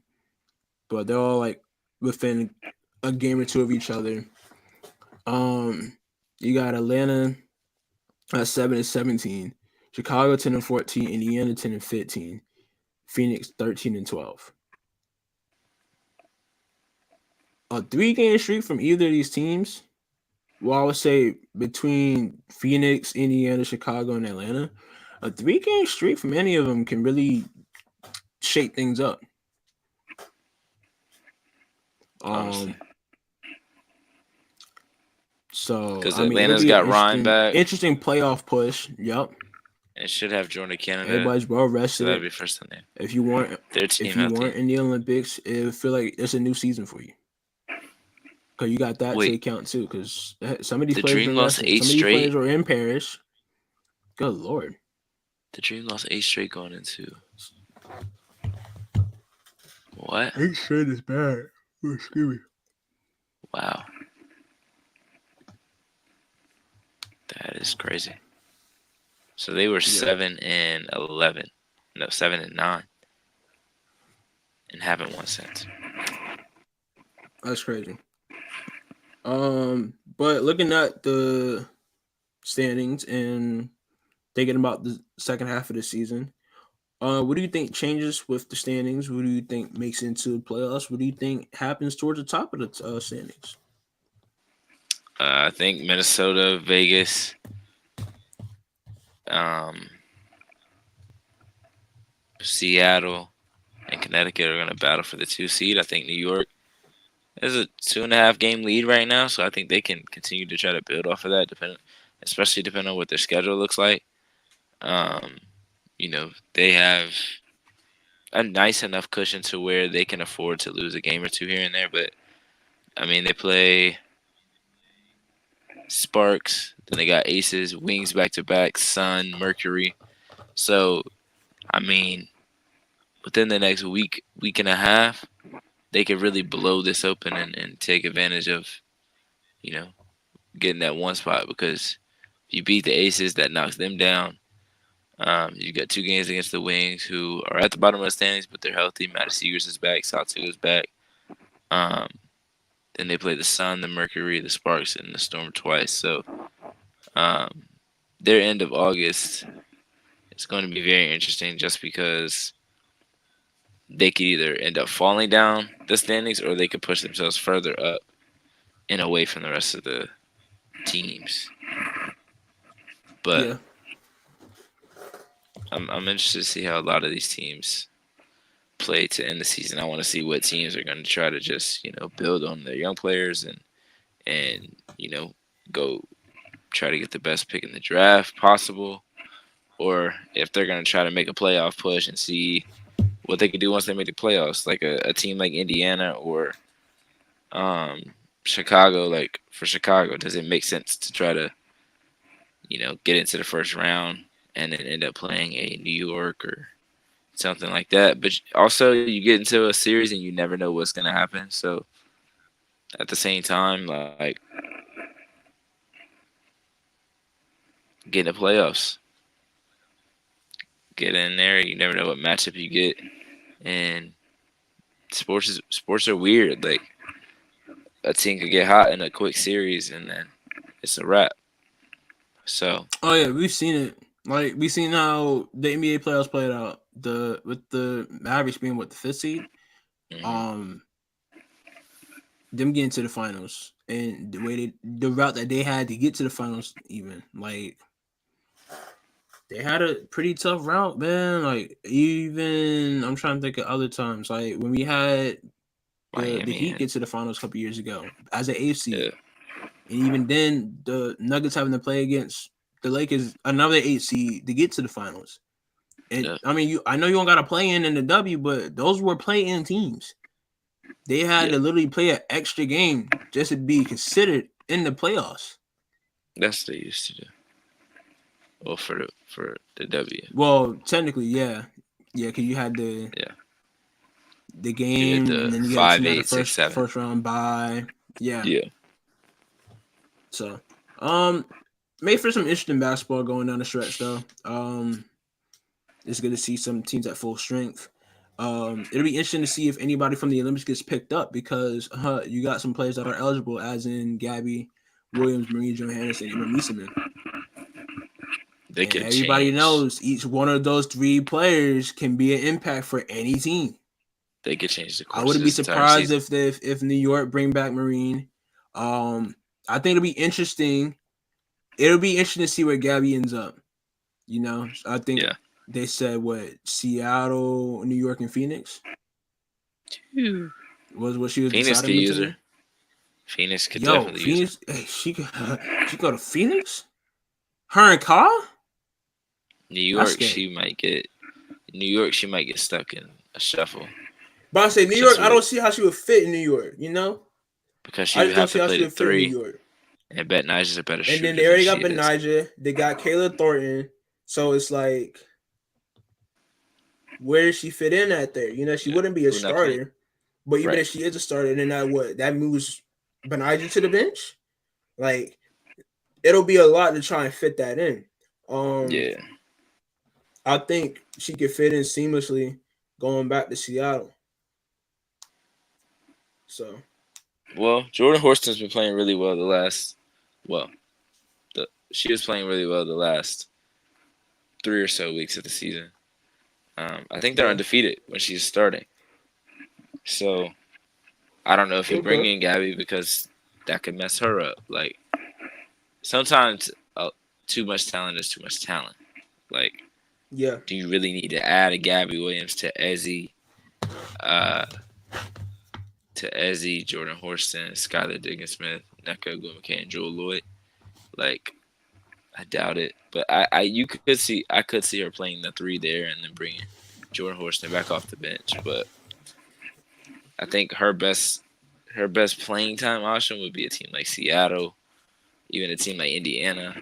But they're all like within a game or 2 of each other. You got Atlanta at 7-17, Chicago 10-14, Indiana 10-15, Phoenix 13-12. A 3-game streak from either of these teams. Well, I would say between Phoenix, Indiana, Chicago, and Atlanta, a 3-game streak from any of them can really shake things up. So because Atlanta's got Ryan back, interesting playoff push. Yep. It should have Jordan Canada. Everybody's well rested. So that'd be first in there. If you weren't in the Olympics, it would feel like it's a new season for you. Because you got that to account too. Because some of these players lost 8 straight. Some of these players were in Paris. Good Lord. The Dream lost 8 straight going into. What? 8 straight is bad. Excuse me. Wow, that is crazy. So they were Yeah, 7-11, no 7-9, and haven't won since. that's crazy. But looking at the standings and thinking about the second half of the season, what do you think changes with the standings? What do you think makes it into the playoffs? What do you think happens towards the top of the standings? I think Minnesota, Vegas, um, Seattle, and Connecticut are going to battle for the 2 seed. I think New York is a 2.5 game lead right now, so I think they can continue to try to build off of that, especially depending on what their schedule looks like. Um, they have a nice enough cushion to where they can afford to lose a game or two here and there. But I mean, they play Sparks, then they got Aces, Wings back to back, Sun, Mercury. So I mean, within the next week and a half, they could really blow this open and take advantage of, you know, getting that one spot because if you beat the Aces, that knocks them down. You got 2 games against the Wings, who are at the bottom of the standings, but they're healthy. Matty Seegers is back. Satu is back. Um, then they play the Sun, the Mercury, the Sparks, and the Storm twice. So um, their end of August is going to be very interesting just because they could either end up falling down the standings or they could push themselves further up and away from the rest of the teams. But Yeah, I'm interested to see how a lot of these teams play to end the season. I want to see what teams are going to try to just build on their young players and go try to get the best pick in the draft possible, or if they're going to try to make a playoff push and see what they can do once they make the playoffs, like a team like Indiana or um, Chicago. Like for Chicago, does it make sense to try to get into the first round and then end up playing a New York or something like that? But also, you get into a series and you never know what's going to happen. So at the same time, like get in the playoffs, get in there. You never know what matchup you get, and sports are weird. Like a team could get hot in a quick series and then it's a wrap. So oh yeah, we've seen it. Like we've seen how the NBA playoffs played out. With the Mavericks being what the fifth seed, mhm. um, them getting to the finals and the route that they had to get to the finals, even like they had a pretty tough route, man. Like even I'm trying to think of other times, like when we had the Miami Heat and get to the finals a couple years ago as an eighth yeah, seed, and even then the Nuggets having to play against the Lakers, another eighth seed, to get to the finals. And yeah, I mean, I know you don't got to play in the W, but those were play in teams. They had yeah. to literally play an extra game just to be considered in the playoffs. That's what they used to do. Well, for the W, Well, technically, yeah, yeah, because you had yeah, the you did game, and the then you got a team five, that the eight, six, first seven. first round bye. Yeah, Yeah, so um, made for some interesting basketball going down the stretch though. It's good to see some teams at full strength. It'll be interesting to see if anybody from the Olympics gets picked up because you got some players that are eligible, as in Gabby Williams, Marie Johannes, and Emma Mieseman. they And could everybody change. knows each one of those three players can be an impact for any team. They could change the I course of wouldn't be this entire surprised season. if New York bring back Marine. I think it'll be interesting. It'll be interesting to see where Gabby ends up. I think Yeah. they said what Seattle, New York, and Phoenix Phew. was what she was Phoenix could deciding use between. her. Phoenix could Yo, definitely use her. Phoenix, hey, she go to Phoenix. Her and Kyle, New that's York, scary. she might get. New York, she might get stuck in a shuffle But I say New York, just I with don't see how she would fit in New York. because she I would just don't have see to how play she the would fit in New three, York. and Bet Nigel's a better And then shooter they than already she got is. Benija. They got Kayla Thornton. So it's like, where does she fit in at there? She Yeah, wouldn't be a who not playing starter. But even right? if she is a starter, then that moves Benija to the bench. Like it'll be a lot to try and fit that in. Um, Yeah. I think she could fit in seamlessly going back to Seattle. So Well, Jordan Horston's been playing really well the last. Well, she was playing really well the last 3 or so weeks of the season. I think they're yeah, undefeated when she's starting. So I don't know if you bring okay, in Gabby because that could mess her up. Like sometimes too much talent is too much talent. Like, yeah, do you really need to add a Gabby Williams uh, to Ezzy, Jordan Horston, Skylar Diggins Smith, Nneka Ogwumike, and Joel Lloyd? Like, I doubt it. But I could see her playing the three there and then bringing Jordan Horston back off the bench. But I think her best playing time option would be a team like Seattle, even a team like Indiana.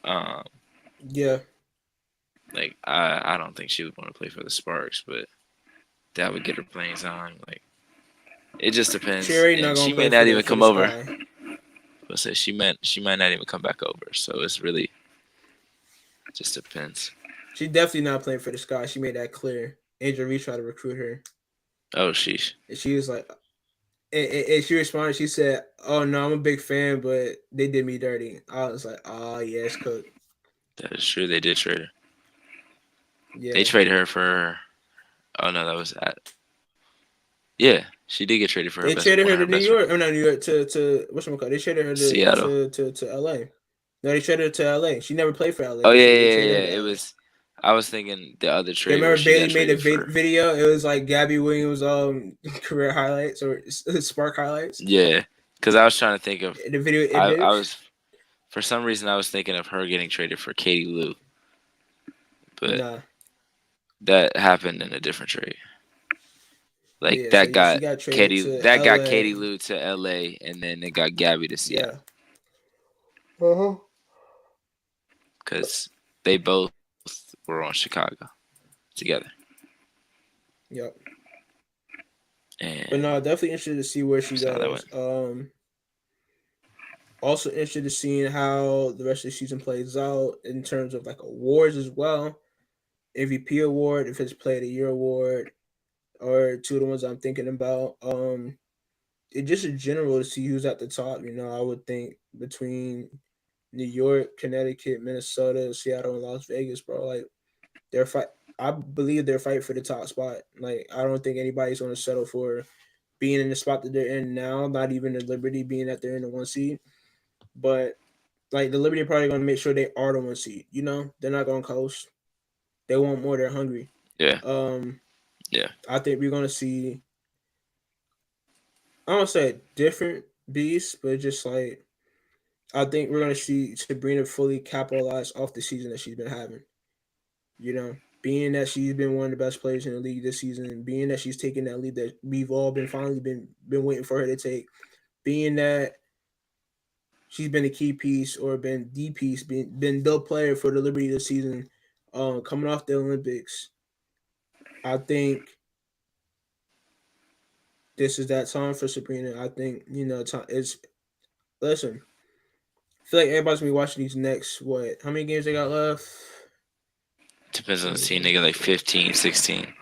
Um, yeah. like I don't think she would want to play for the Sparks, but that would get her playing time. Like it just She depends, already not and gonna she may play not even for come the over. Sky. But say she might not even come back over. So it's really just depends. She definitely not playing for the Sky. She made that clear. Angel Reese tried to recruit her, Oh sheesh, and she was like, and she responded. She said, "Oh no, I'm a big fan, but they did me dirty." I was like, "Oh yeah, it's cooked." that is true. They did trade her. They Yeah, traded her for. Oh no, that was at. Yeah, she did get traded for they traded one her of her to New best York. friends. I'm not New York to what's called. They traded her Seattle. to LA. No, they traded her to LA. She never played for LA. Oh yeah, They yeah, traded yeah, her yeah. to It LA. was. I was thinking the other They trade where remember she Bailey got made a traded for. video. It was like Gabby Williams career highlights or spark highlights. Yeah, because I was trying to think of. The video I image. was for some reason I was thinking of her getting traded for Katie Lou, but Nah, that happened in a different trade. but Like yeah. So that yeah, she got got traded Katie to that got Katie LA. Lou to LA and then it got Gabby to Yeah. Seattle Uh-huh. because they both were on Chicago together. Yep. But And no, definitely interested to see where she that's how that goes. went. Also interested in seeing how the rest of the season plays out in terms of like awards as well. MVP award, if it's Play of the Year award, or two of the ones I'm thinking about. It just in general to see who's at the top. I would think between New York, Connecticut, Minnesota, Seattle, and Las Vegas, bro. Like they're fight. I believe they're fighting for the top spot. Like I don't think anybody's going to settle for being in the spot that they're in now. Not even the Liberty being that they're in the one seed, but like the Liberty are probably going to make sure they are the one seed. They're not going to coast. They want more. They're hungry. Yeah, Um, yeah. I think we're going to see. I don't say a different beast, but just like I think we're gonna see Sabrina fully capitalize off the season that she's been having. Being that she's been one of the best players in the league this season, and being that she's taking that lead that we've all been finally been waiting for her to take, being that she's been a key piece or been the piece, been the player for the Liberty this season, coming off the Olympics. I think this is that time for Sabrina. I think time is listen. I feel like everybody's gonna be watching these next what? How many games they got left? Depends on the team. They 20, get like 15, 16.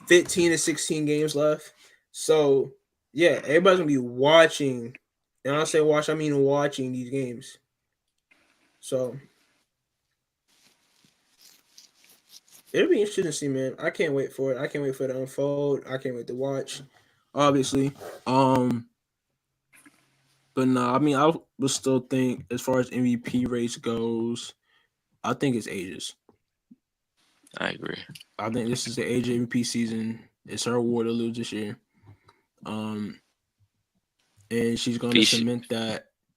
15 to 16 games left. So yeah, everybody's gonna be watching. And I say watch, I mean watching these games. So it'll be interesting to see, man. I can't wait for it. I can't wait for it to unfold. I can't wait to watch. Obviously. But no, I mean I would still think as far as MVP race goes, I think it's ages. I agree. I think this is the age MVP season. It's her award to lose this year. Um, and she's going to Fish, cement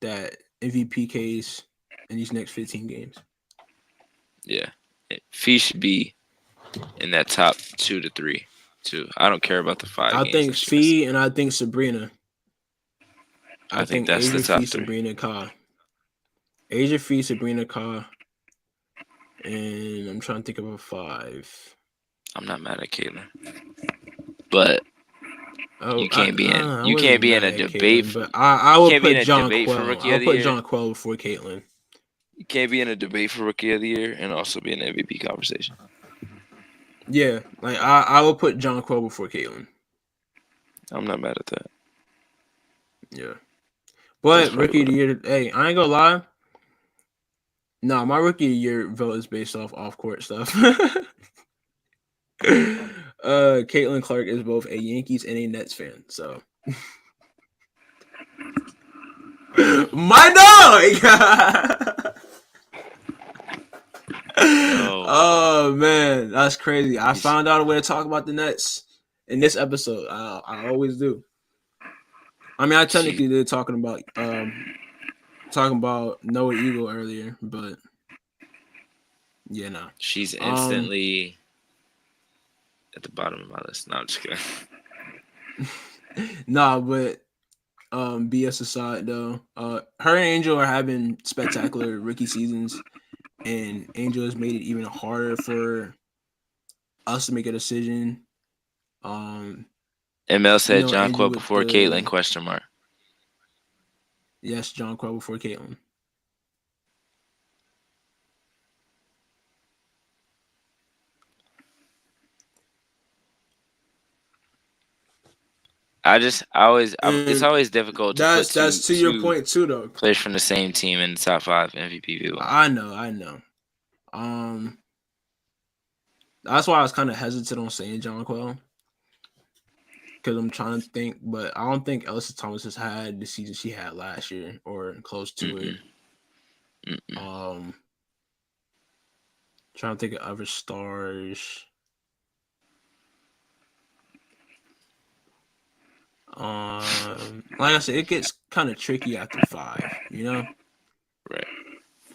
that MVP case in these next 15 games. yeah. Fee should be in that top 2 to 3 too. I don't care about the 5 games I that think she missed. Fee and I think Sabrina. I I think think that's the Asia top Fee, three. Sabrina Ka. Asia Fee, Sabrina Ka. And I'm trying to think of a 5. I'm not mad at Caitlin, but Oh, You can't be in. I You wouldn't can't be be in mad a at debate. Caitlyn, but I You would can't be in put a John debate for Quell. rookie I'll of the put year. John Quell before Caitlyn. You can't be in a debate for rookie of the year and also be in the MVP conversation. Yeah, like I would put John Quell before Caitlyn. I'm not mad at that. Yeah, That's but probably rookie of what the year. Hey, I ain't gonna lie. No, my rookie of the year vote is based off court stuff. Caitlin Clark is both a Yankees and a Nets fan, so my dog. no. Oh man, that's crazy. I found out a way to talk about the Nets in this episode. I always do. I mean, I technically did talking about Noah Eagle earlier, but yeah, no. She's instantly at the bottom of my list. No, I'm just kidding. Nah, but BS aside though, her and Angel are having spectacular rookie seasons, and Angel has made it even harder for us to make a decision. ML said John Angel Quell with before Caitlyn, question mark. Yes, John Quell before Caitlyn. It's always difficult to put That's to your point too, though. Players from the same team in the top 5 MVP people. I know. That's why I was kind of hesitant on saying John Quell, because I'm trying to think, but I don't think Alyssa Thomas has had the season she had last year or close to it. Trying to think of other stars. Like I said, it gets kind of tricky after 5, right?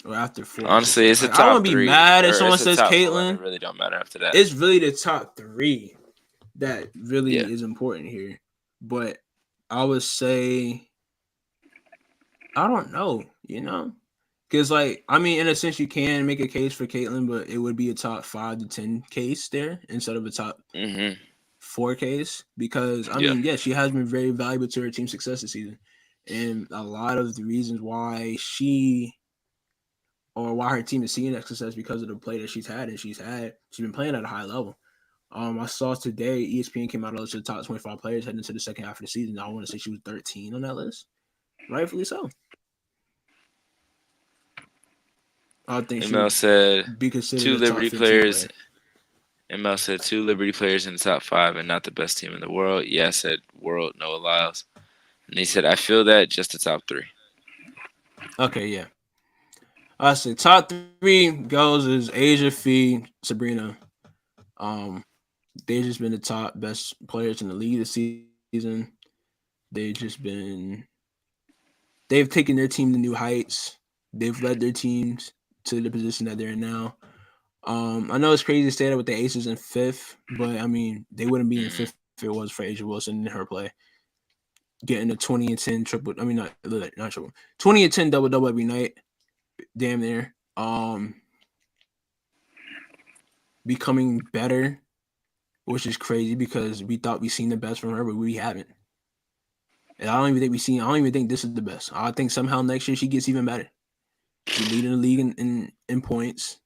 Or after 4. Honestly, it's like, a top I wouldn't be 3. mad if someone says top Caitlyn. 4. It really don't matter after that. It's really the top 3 that really is important here. But I would say, I don't know, because like, I mean, in a sense, you can make a case for Caitlyn, but it would be a top 5 to 10 case there instead of a top 4 case, because I mean, she has been very valuable to her team's success this season, and a lot of the reasons why why her team is seeing that success because of the play that she's been playing at a high level. I saw today ESPN came out with the top 25 players heading into the second half of the season. I want to say she was 13 on that list, rightfully so. I think ML said be considered 2 Liberty players. Player. ML said 2 Liberty players in the top 5 and not the best team in the world. Yeah, I said world, Noah Lyles. And he said, I feel that, just the top 3. Okay, yeah. I said top 3 goes is Asia, Fee, Sabrina. They've just been the top best players in the league this season. They've taken their team to new heights. They've led their teams to the position that they're in now. I know it's crazy to say that with the Aces in 5th, but I mean, they wouldn't be in 5th if it was for Asia Wilson and her play. Getting a 20 and 10 triple, I mean, not triple, 20 and 10 double every night, damn near. Becoming better, which is crazy because we thought we seen the best from her, but we haven't. And I don't even think this is the best. I think somehow next year she gets even better. She's leading the league in points.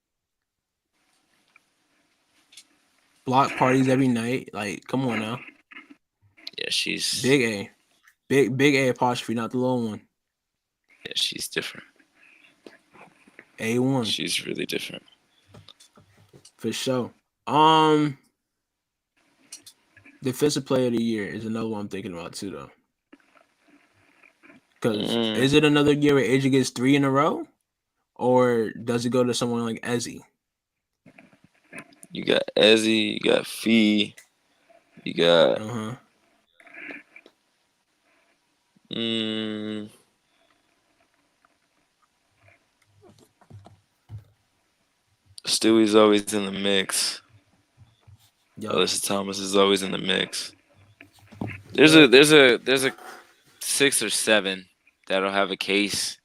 Block parties every night. Like, come on now. Yeah, she's big A. Big A apostrophe, not the little one. Yeah, she's different. A1. She's really different. For sure. Defensive player of the year is another one I'm thinking about too, though. Because is it another year where Asia gets 3 in a row? Or does it go to someone like Ezzy? You got Ezzy, you got Fee, you got Stewie's always in the mix. Alyssa Thomas is always in the mix. There's a 6 or 7 that'll have a case.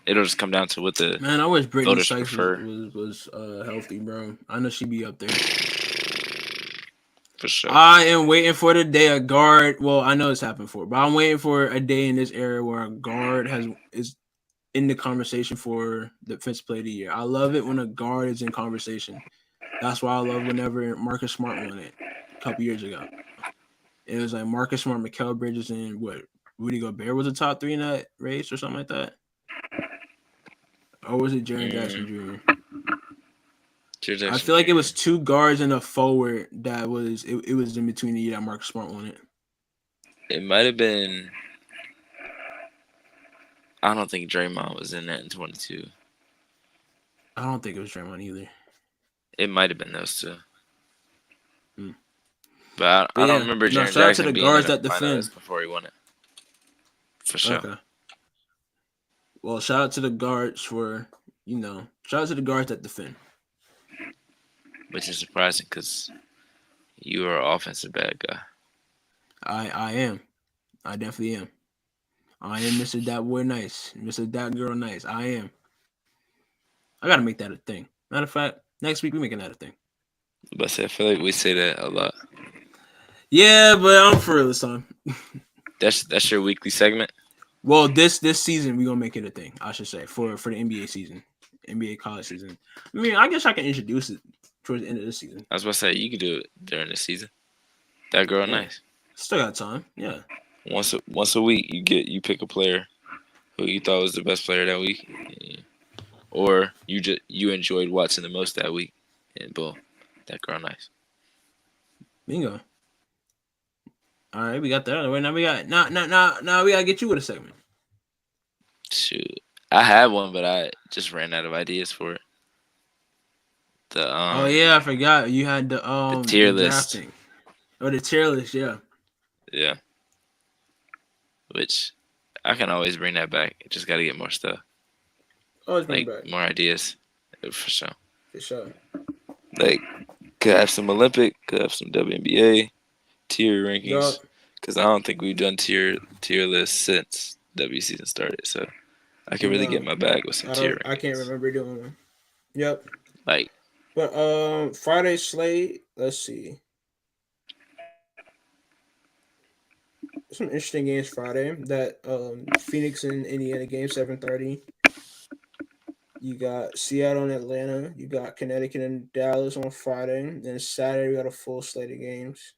It'll just come down to what the I wish Brittany Sykes prefer. was healthy, bro. I know she'd be up there. for sure. I am waiting for the day a guard. Well, I know it's happened before, but I'm waiting for a day in this era where a guard is in the conversation for defensive player of the year. I love it when a guard is in conversation. That's why I love whenever Marcus Smart won it a couple years ago. It was like Marcus Smart, Mikal Bridges, and what Rudy Gobert was the top three in that race or something like that. Or was it Jaren Jackson Mm, Jr.? Jared I Jackson feel like it Jr. was two guards and a forward that was it was in between the year that Marcus Smart won it. It might have been. I don't think Draymond was in that in 22. I don't think it was Draymond either. It might have been those two. Hmm. But I don't Yeah, remember no. Jaren Shout out to the Jackson being in guards the that defend. finals before he won it. For sure. Okay. Well, shout out to the guards for shout out to the guards that defend. Which is surprising because you are an offensive bad guy. I am. I definitely am. I am Mr. That Boy Nice, Mr. That Girl Nice. I am. I gotta make that a thing. Matter of fact, next week we making that a thing. But I feel like we say that a lot. Yeah, but I'm for real this time. That's your weekly segment. Well, this season we gonna make it a thing. I should say for the NBA season, NBA college season. I mean, I guess I can introduce it towards the end of this season. I was about to say you could do it during the season. That girl Yeah. nice. Still got time. Yeah. Once a week you pick a player who you thought was the best player that week, or you enjoyed watching the most that week, and boom, that girl nice. Bingo. All right, we got that. Wait, now we got now we gotta get you with a segment. Shoot, I had one, but I just ran out of ideas for it. The Oh yeah, I forgot you had the tier the list. drafting. Oh, the tier list. Yeah. Yeah, which I can always bring that back. Just got to get more stuff, Always bring like it back more ideas, for sure. for sure. Like could have some Olympic, could have some WNBA tier rankings. Yup. Because I don't think we've done tier lists since W season started. So I can really get my bag with some tier rankings. I can't remember doing one. Yep. Like, But Friday slate. Let's see. Some interesting games Friday. That Phoenix and Indiana game 7:30. You got Seattle and Atlanta. You got Connecticut and Dallas on Friday. Then Saturday we got a full slate of games.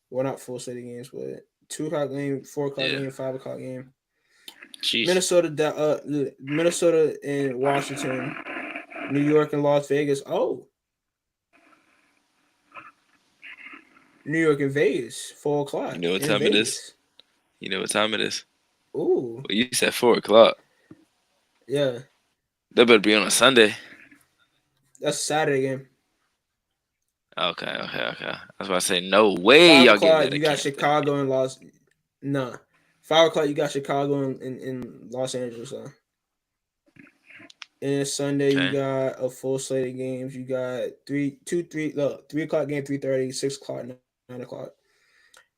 Well, not full slate of games, but 2 o'clock game, 4 o'clock game, 5 o'clock game. jeez. Minnesota and Washington, New York and Las Vegas. Oh, New York and Vegas, 4 o'clock. You know what in time it Vegas. is? You know what time it is? Ooh, Well, you said 4 o'clock. yeah, That better be on a Sunday. that's a Saturday game. Okay. I was about to say, no way 5 y'all get o'clock, that. you got Chicago and Los. Nah, 5 o'clock, you got Chicago in Los Angeles. And Sunday, you got a full slate of games. You got 3 o'clock game, 3:30, 6 o'clock, 9 o'clock.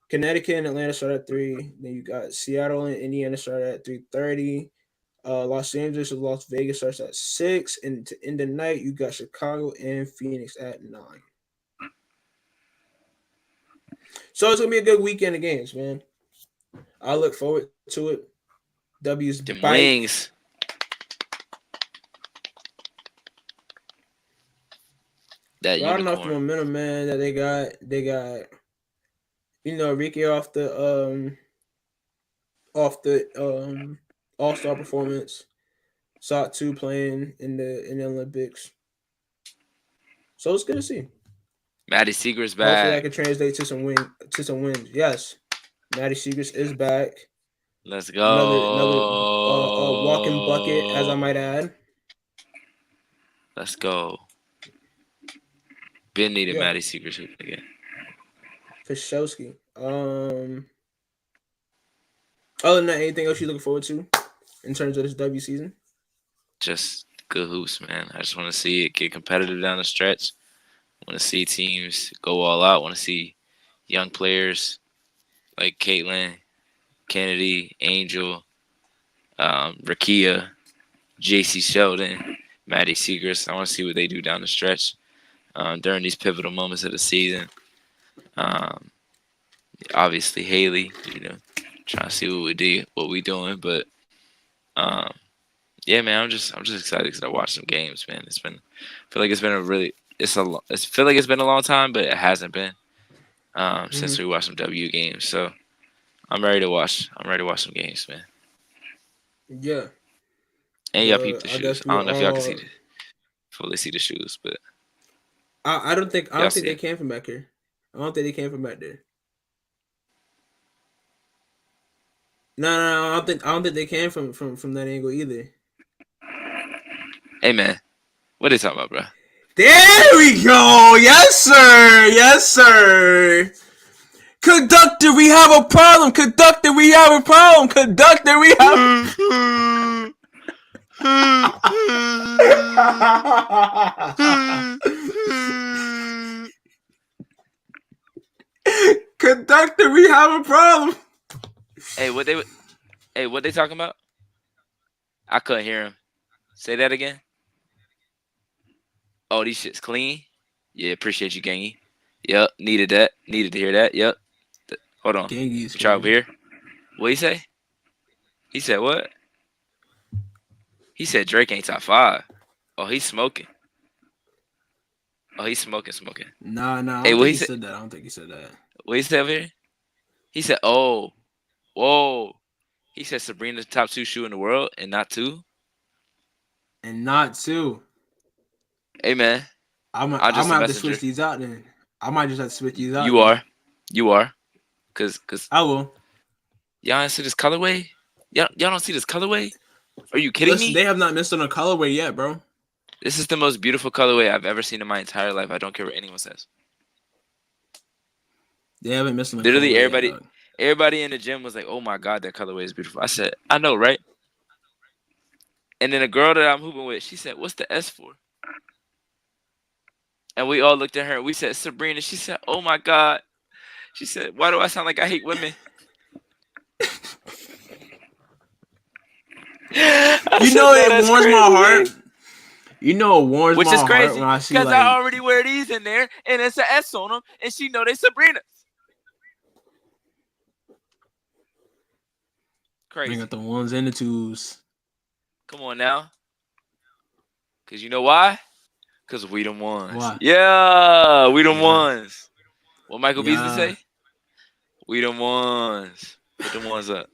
Connecticut and Atlanta start at 3. Then you got Seattle and Indiana start at 3:30. Los Angeles and Las Vegas starts at 6. And to end the night, you got Chicago and Phoenix at 9. So it's gonna be a good weekend of games, man. I look forward to it. W's Them bite. wings. That Riding off the unicorn. momentum, man, that they got Ricky off the All-Star performance. Sought 2 playing in the Olympics. So it's good to see. Maddie Seeger's Hopefully that back. can translate to some wins. Yes. Maddie Seegers is back. Let's go. Another walking bucket, as I might add. Let's go. Been needed Yeah. Maddie Seeger's hoop again. Fishowski. Other than that, anything else you looking forward to in terms of this W season? Just good hoops, man. I just want to see it get competitive down the stretch. Want to see teams go all out. Want to see young players like Caitlin, Kennedy, Angel, Rakia, J.C. Sheldon, Maddie Seegers. I want to see what they do down the stretch during these pivotal moments of the season. Um, Obviously Haley, trying to see what we doing, but um, yeah, man, I'm just excited because I watched some games, man. I feel like it's been a really, it's feel like it's been a long time, but it hasn't been since we watched some W games. So I'm ready to watch. I'm ready to watch some games, man. Yeah. And y'all peep the I shoes. guess I we don't know if y'all can all. fully see the shoes, but I don't think y'all they see. came from back here. I don't think they came from back there. No, I don't think they came from that angle either. Hey, man, what are you talking about, bro? There we go. Yes, sir. Yes, sir. Conductor, we have a problem. Conductor, we have a problem. Conductor, we have. Conductor, we have a problem. Hey, what they talking about? I couldn't hear him. Say that again. Oh, these shit's clean. Yeah, appreciate you, Gangy. Yep, needed that. Needed to hear that. Yep. Hold on. Gangy's Try over crazy. here. What he say? He said what? He said Drake ain't top 5. Oh, he's smoking. Oh, he's smoking. Nah, I Hey, don't what think he he said? said that. I don't think he said that. What he said over here? He said, "Oh, whoa." He said Sabrina's top 2 shoe in the world and not 2. And not two. Hey, man, I'm I'm just gonna a have to switch messenger. these out then. I might just have to switch these out You then. are, you are, cause I will. y'all don't see this colorway. Y'all don't see this colorway. Are you kidding Listen, me? they have not missed on a colorway yet, bro. This is the most beautiful colorway I've ever seen in my entire life. I don't care what anyone says. They haven't missed on a Literally, colorway yet, dog. everybody in the gym was like, "Oh my god, that colorway is beautiful." I said, "I know, right?" And then a girl that I'm hooping with, she said, "What's the S for?" And we all looked at her and we said, "Sabrina." She said, "Oh my god." She said, "Why do I sound like I hate women?" I You said, know "No, it that's warms my heart. crazy." You know it warms Which is my heart crazy when I see because I like already wear these in there and it's an S on them and she know they Sabrina's. they Crazy. got the ones and the twos. Come on now. Because you know why? Because we them ones. Why? Yeah, we them Yeah. ones. What Michael Beasley Yeah. say? We them ones. Put them ones up.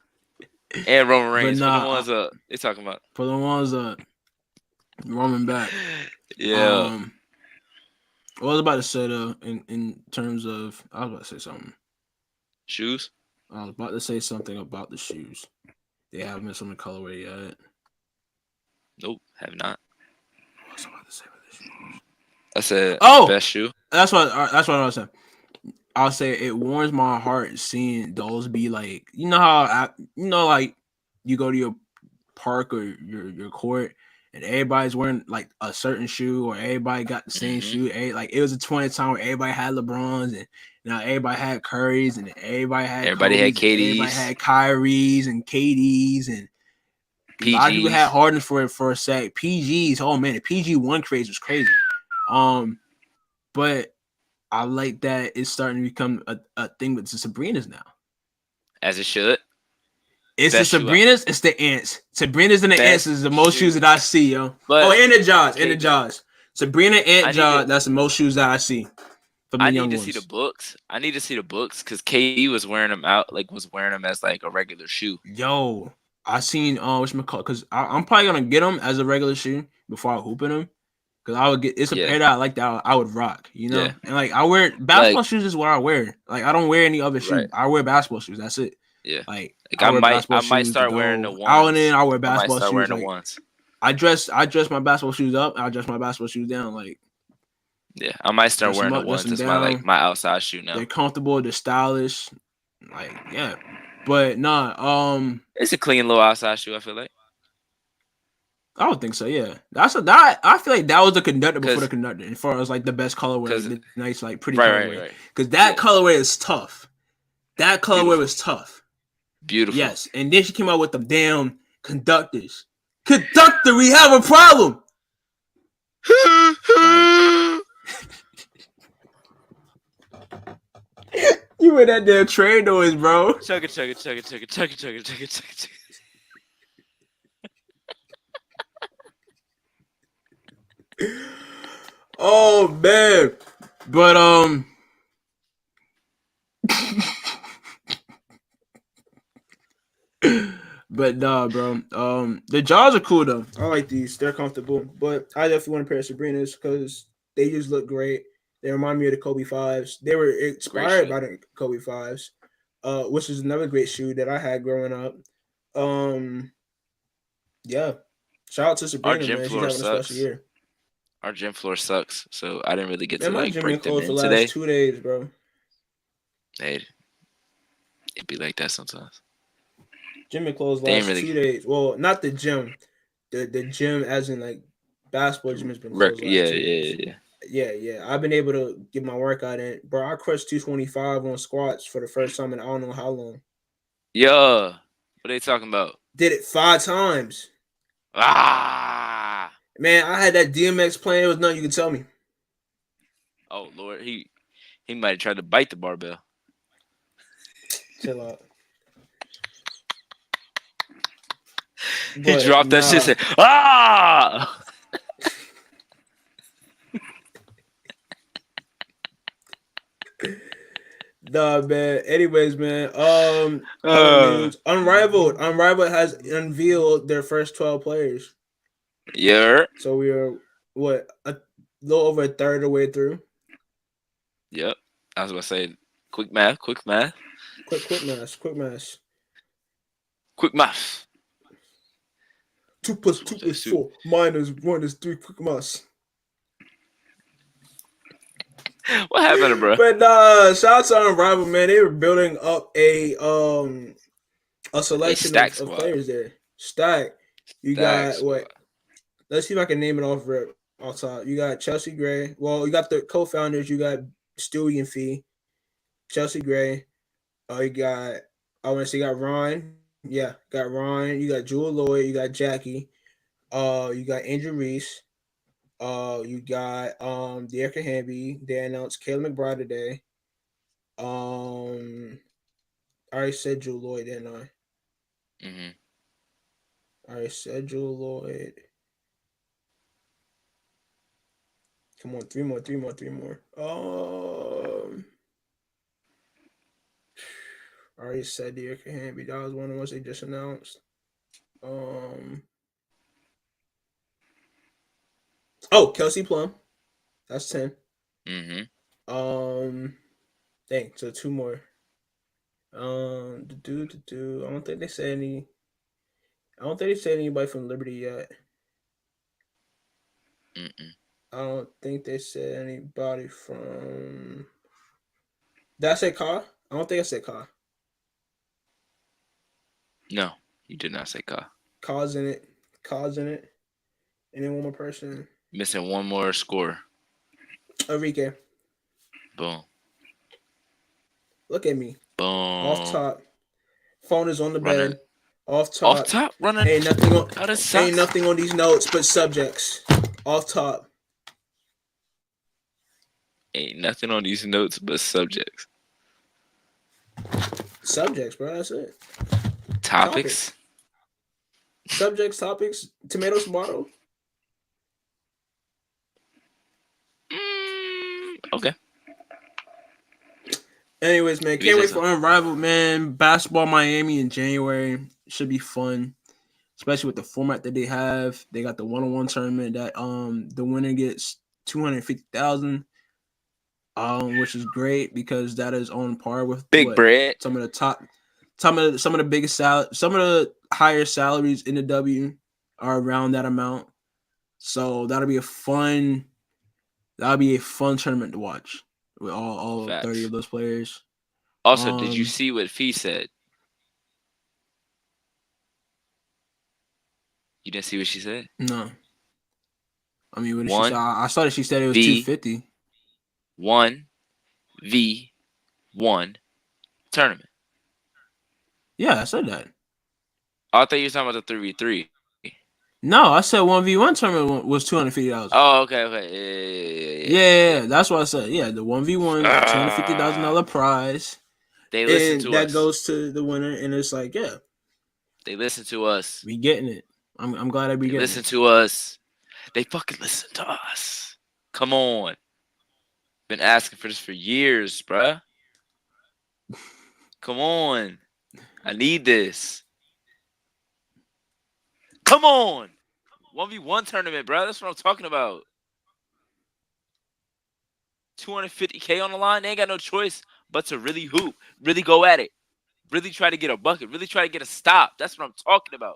And Roman But Reigns. Put them nah, ones up. They talking about. for the ones Roman back. Yeah. What I was about to say though, in terms of I was about to say something. Shoes? I was about to say something about the shoes. They haven't missed on the colorway yet. Nope, have not. What was I about to say about the shoes? I said Oh, best shoe. that's what I was saying. I'll say it warms my heart seeing those be like, you know how like you go to your park or your court and everybody's wearing like a certain shoe or everybody got the same shoe. Like it was a 20 time where everybody had LeBrons and now everybody had Currys and everybody had Everybody had Kobe's and everybody KDs, had Kyrie's and KD's and a lot of people had PGs. Harden for a sec. PGs, oh man, the PG1 craze was crazy. But I like that it's starting to become a thing with the Sabrinas now. As it should. It's Best the shoe out. Sabrinas, it's the Ants. Sabrinas and the Ants Best is the most shoes shoe. that I see, yo. But And the Jaws, okay, Sabrina, I Ant, need Jaws, to that's the most shoes that I see from the I need young to see the ones. books. I need to see the books because KD was wearing them out, like was wearing them as like a regular shoe. Yo, I seen because I'm probably gonna get them as a regular shoe before I hoop in them. Cause I would get it's a Yeah, pair that I like that I would rock, you know. yeah. And like I wear Like basketball shoes is what I wear. Like I don't wear any other shoes. right, I wear basketball shoes. That's it. yeah. Like Like I wear basketball I might shoes to start wearing the go out and in. ones. I wear I might basketball start shoes. wearing the Like ones. I dress my basketball shoes up. I dress my basketball shoes down. Like Yeah, I might start dress them wearing the up, dress ones them as my down. my outside shoe now. They're comfortable. They're stylish. Like yeah, but nah. It's a clean little outside shoe. I feel like I don't think so. Yeah, that. I feel like that was the conductor before the because conductor, as far as like the best colorway, like the nice, like pretty colorway. right. Because that Yeah. colorway is tough. That colorway Beautiful. was tough. Beautiful. Yes, and then she came out with the damn conductors. Conductor, we have a problem. Like, You with that damn train noise, bro. Chugga chugga chugga chugga chugga chugga chugga chugga. Oh man, but but nah, bro. The jaws are cool though. I like these. They're comfortable. But I definitely want a pair of Sabrinas because they just look great. They remind me of the Kobe fives. They were inspired by the Kobe fives, which is another great shoe that I had growing up. Um, yeah. Shout out to Sabrina, man. She's having a special year. Our gym floor sucks, so I didn't really get Man, to my like gym break been them closed in for the last today. 2 days, bro. Hey, it'd be like that sometimes. Gym been closed last 2 days. Well, not the gym. The gym as in like basketball gym has been closed last 2 days. Yeah. I've been able to get my workout in. Bro, I crushed 225 on squats for the first time in I don't know how long. Yo, what are they talking about? Did it 5 times. Ah! Man, I had that DMX playing. It was nothing you could tell me. Oh, Lord. He might have tried to bite the barbell. Chill out. He dropped that shit and said, ah! Nah, man. Anyways, man. News. Unrivaled has unveiled their first 12 players. Yeah. So we are a little over a third of the way through. Yep. I was about to say, quick math. Quick math. 2 plus 2 is 4. Minus 1 is 3. Quick math. What happened, bro? But shout out to Unrivaled, man. They were building up a selection of players there. Stack. You got what? Let's see if I can name it off rip. Off top. You got Chelsea Gray. Well, you got the co-founders. You got Stewie and Fee. Chelsea Gray. You got you got Ron. Yeah, got Ron. You got Jewel Lloyd. You got Jackie. You got Andrew Reese. You got De'Erica Hamby. They announced Kayla McBride today. I already said Jewel Lloyd, didn't I? Mm-hmm. I already said Jewel Lloyd. Come on, three more. I already said De'Erica Hamby. That was one of the ones they just announced. Kelsey Plum. That's 10. Mm-hmm. Dang, so 2 more. I don't think they said anybody from Liberty yet. Mm-mm. I don't think they said anybody from. Did I say Ka? I don't think I said Ka. No, you did not say Ka. Ka's in it. And then one more person. Missing one more score. Enrique. Boom. Look at me. Boom. Off top. Phone is on the bed. Off top. Running. Ain't nothing on these notes but subjects. Off top. Ain't nothing on these notes but subjects. Subjects, bro. That's it. Topics. Subjects, topics. Tomato. Okay. Anyways, man, can't wait for Unrivaled, man. Basketball Miami in January should be fun, especially with the format that they have. They got the 1-on-1 tournament that the winner gets $250,000, which is great because that is on par with big bread. Some of the biggest some of the higher salaries in the W are around that amount. So that'll be a fun tournament to watch with all 30 of those players. Also, did you see what Fee said? You didn't see what she said? No. I mean, what did she say? I saw that she said it was 250. 1v1 tournament. Yeah, I said that. I thought you were talking about the 3v3. No, I said 1v1 tournament was $250,000. Oh, okay. Yeah. That's what I said. Yeah, the 1v1 $250,000 prize. They listen and to that us. goes to the winner. And it's like, yeah, They listen to us. we getting it. I'm glad I be They getting listen it. to us. They fucking listen to us. Come on. Been asking for this for years, bruh. Come on. I need this. Come on. 1v1 tournament, bruh. That's what I'm talking about. 250K on the line. They ain't got no choice but to really hoop. Really go at it. Really try to get a bucket. Really try to get a stop. That's what I'm talking about.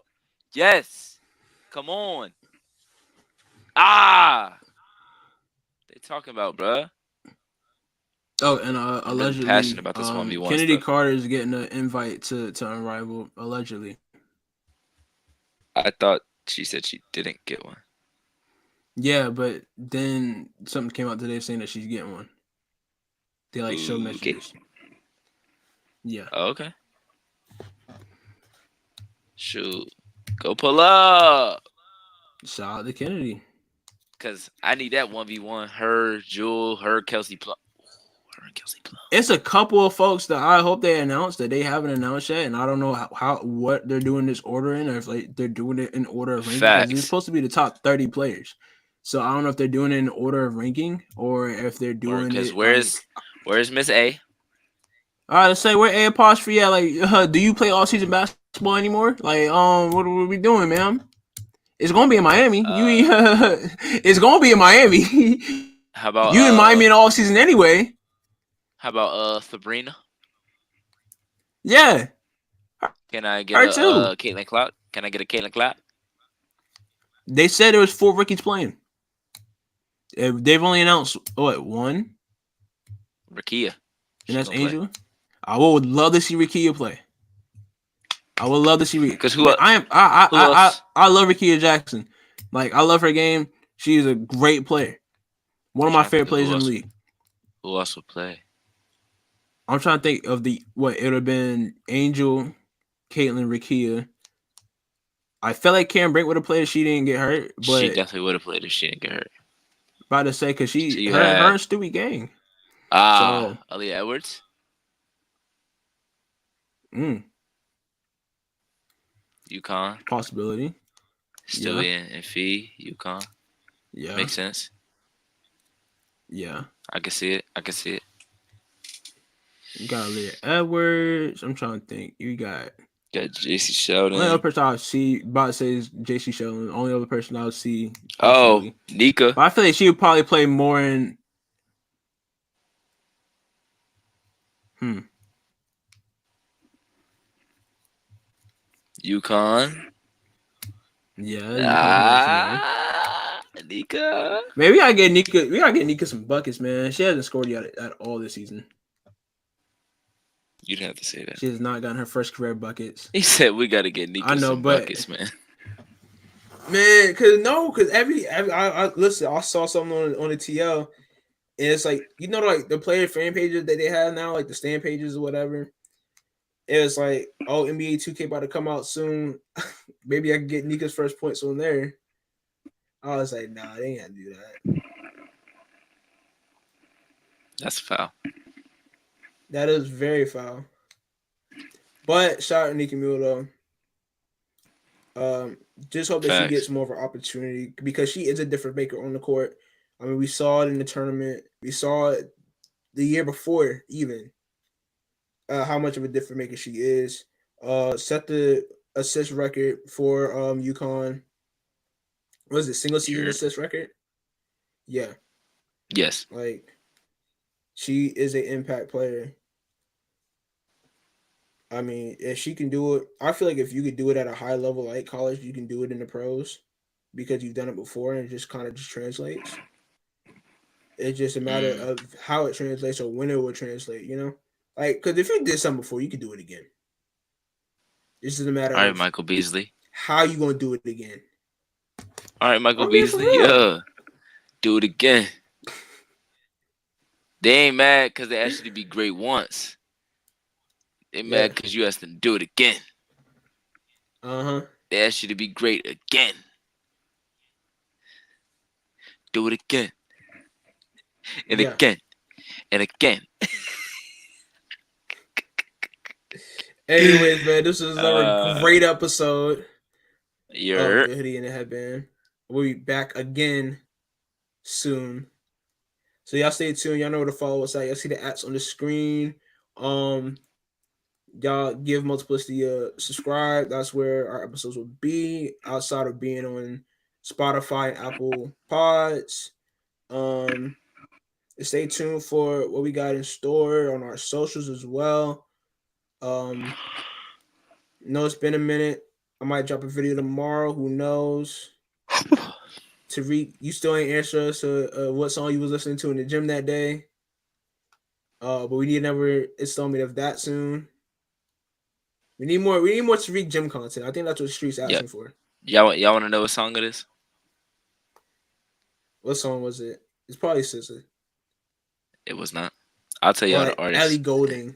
Yes. Come on. Ah. They talking about, bruh. Oh, and I'm really passionate allegedly, about this 1v1 Kennedy stuff. Carter is getting an invite to Unrivaled. Allegedly. I thought she said she didn't get one. Yeah, but then something came out today saying that she's getting one. They like show Ooh, okay. messages. Yeah. Oh, okay. Shoot. Go pull up. Shout out to Kennedy. Because I need that 1v1. Her, Jewel, her, Kelsey Plum. Her and Kelsey Plum. It's a couple of folks that I hope they announce that they haven't announced yet, and I don't know how what they're doing this order in, or if like they're doing it in order of ranking, because it's Facts. supposed to be the top 30 players. So I don't know if they're doing it in order of ranking or if they're Or doing because it like. where's Miss A? All right, let's say where A apostrophe at. Like, do you play all season basketball anymore? Like, what are we doing, man? It's gonna be in Miami. It's gonna be in Miami. How about You in Miami in all season anyway? How about Sabrina? Yeah, Can I get her a too. Caitlin Clark? Can I get a Caitlin Clark? They said there was 4 rookies playing. They've only announced what, one, Rakia. and that's Angel. I would love to see Rikia play. I would love to see Because Rikia. who else? I love Rikia Jackson. Like, I love her game. She is a great player. One of my favorite players in the league. Who else would play? I'm trying to think of it would have been Angel, Caitlin, Rikia. I felt like Karen Brink would have played if she didn't get hurt, but She definitely would have played if she didn't get hurt. About to say, because So her and Stewie gang. Aaliyah Edwards. UConn. Possibility. Stewie and Fee. UConn. Yeah. Makes sense. Yeah. I can see it. You got Leah Edwards. I'm trying to think. You got JC Sheldon. Only other person I would see about to say is JC Sheldon. Only other person I would see. Oh, Nika. But I feel like she would probably play more in. UConn. Yeah. Nika. Maybe we gotta get Nika. We gotta get Nika some buckets, man. She hasn't scored yet at all this season. You didn't have to say that. She has not gotten her first career buckets. He said we gotta get Nika some buckets, man. Man, cause every I listen. I saw something on the TL, and it's like, like the player fan pages that they have now, like the stand pages or whatever. It's like, oh, NBA 2K about to come out soon. Maybe I can get Nika's first points on there. I was like, nah, they ain't gotta do that. That's foul. That is very foul. But shout out to Nika Mule though. Just hope that she gets more of an opportunity, because she is a different maker on the court. I mean, we saw it in the tournament. We saw it the year before, even how much of a different maker she is. Set the assist record for UConn. What was it, single season assist record? Yeah. Yes. Like, she is an impact player. I mean, if she can do it, I feel like if you could do it at a high level like college, you can do it in the pros, because you've done it before, and it just kind of just translates. It's just a matter of how it translates or when it will translate, Like, because if you did something before, you could do it again. This is a matter of Michael Beasley. How you gonna do it again? All right, Michael Beasley. Yeah. Do it again. They ain't mad because they asked you to be great once. They mad because you asked them to do it again. They asked you to be great again. Do it again. And again. And again. Anyways, man, this was another Uh, great episode of you're the Hoodie and the Headband. We'll be back again soon. So y'all stay tuned. Y'all know where to follow us at. Y'all see the apps on the screen. Y'all give Multiplicity a subscribe. That's where our episodes will be outside of being on Spotify and Apple Pods. Stay tuned for what we got in store on our socials as well. No, it's been a minute. I might drop a video tomorrow. Who knows? Tariq, you still ain't answer us what song you was listening to in the gym that day. But we need another installment of that soon. We need more Tariq gym content. I think that's what the street's asking for. y'all want to know what song it is? What song was it? It's probably SZA. It was not. I'll tell y'all the artist. Ellie Goulding.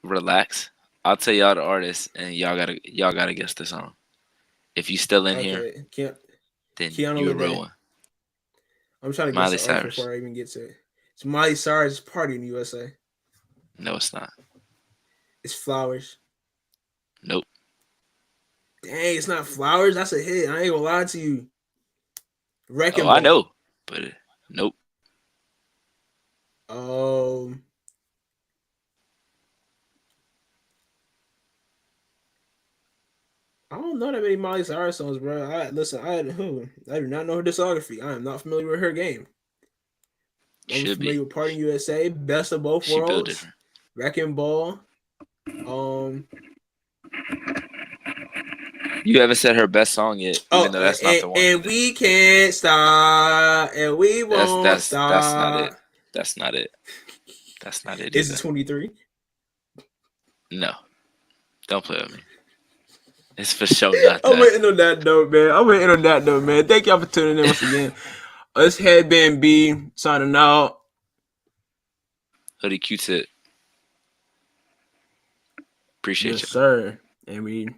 Relax. I'll tell y'all the artist, and y'all gotta guess the song. If you still in here, then Keanu you a real one. I'm trying to guess the artist before I even get to it. It's Miley Cyrus' Party in the USA. No, it's not. It's Flowers. Nope. Dang, it's not Flowers. That's a hit. I ain't gonna lie to you. Wrecking Ball. I know, but nope. I don't know that many Miley Cyrus songs, bro. I do not know her discography. I am not familiar with her game. I'm familiar with Party USA, Best of Both Worlds, Wrecking Ball. You haven't said her best song yet, even though that's not the one. And we can't stop, and we won't stop. That's not it. That's not it. That's not it. Is it 23? No, don't play with me. It's for sure not that. I'm waiting on that note, man. Thank y'all for tuning in once again. It's Headband B signing out. Hoodie Q-Tip. Appreciate you. Yes, sir. And we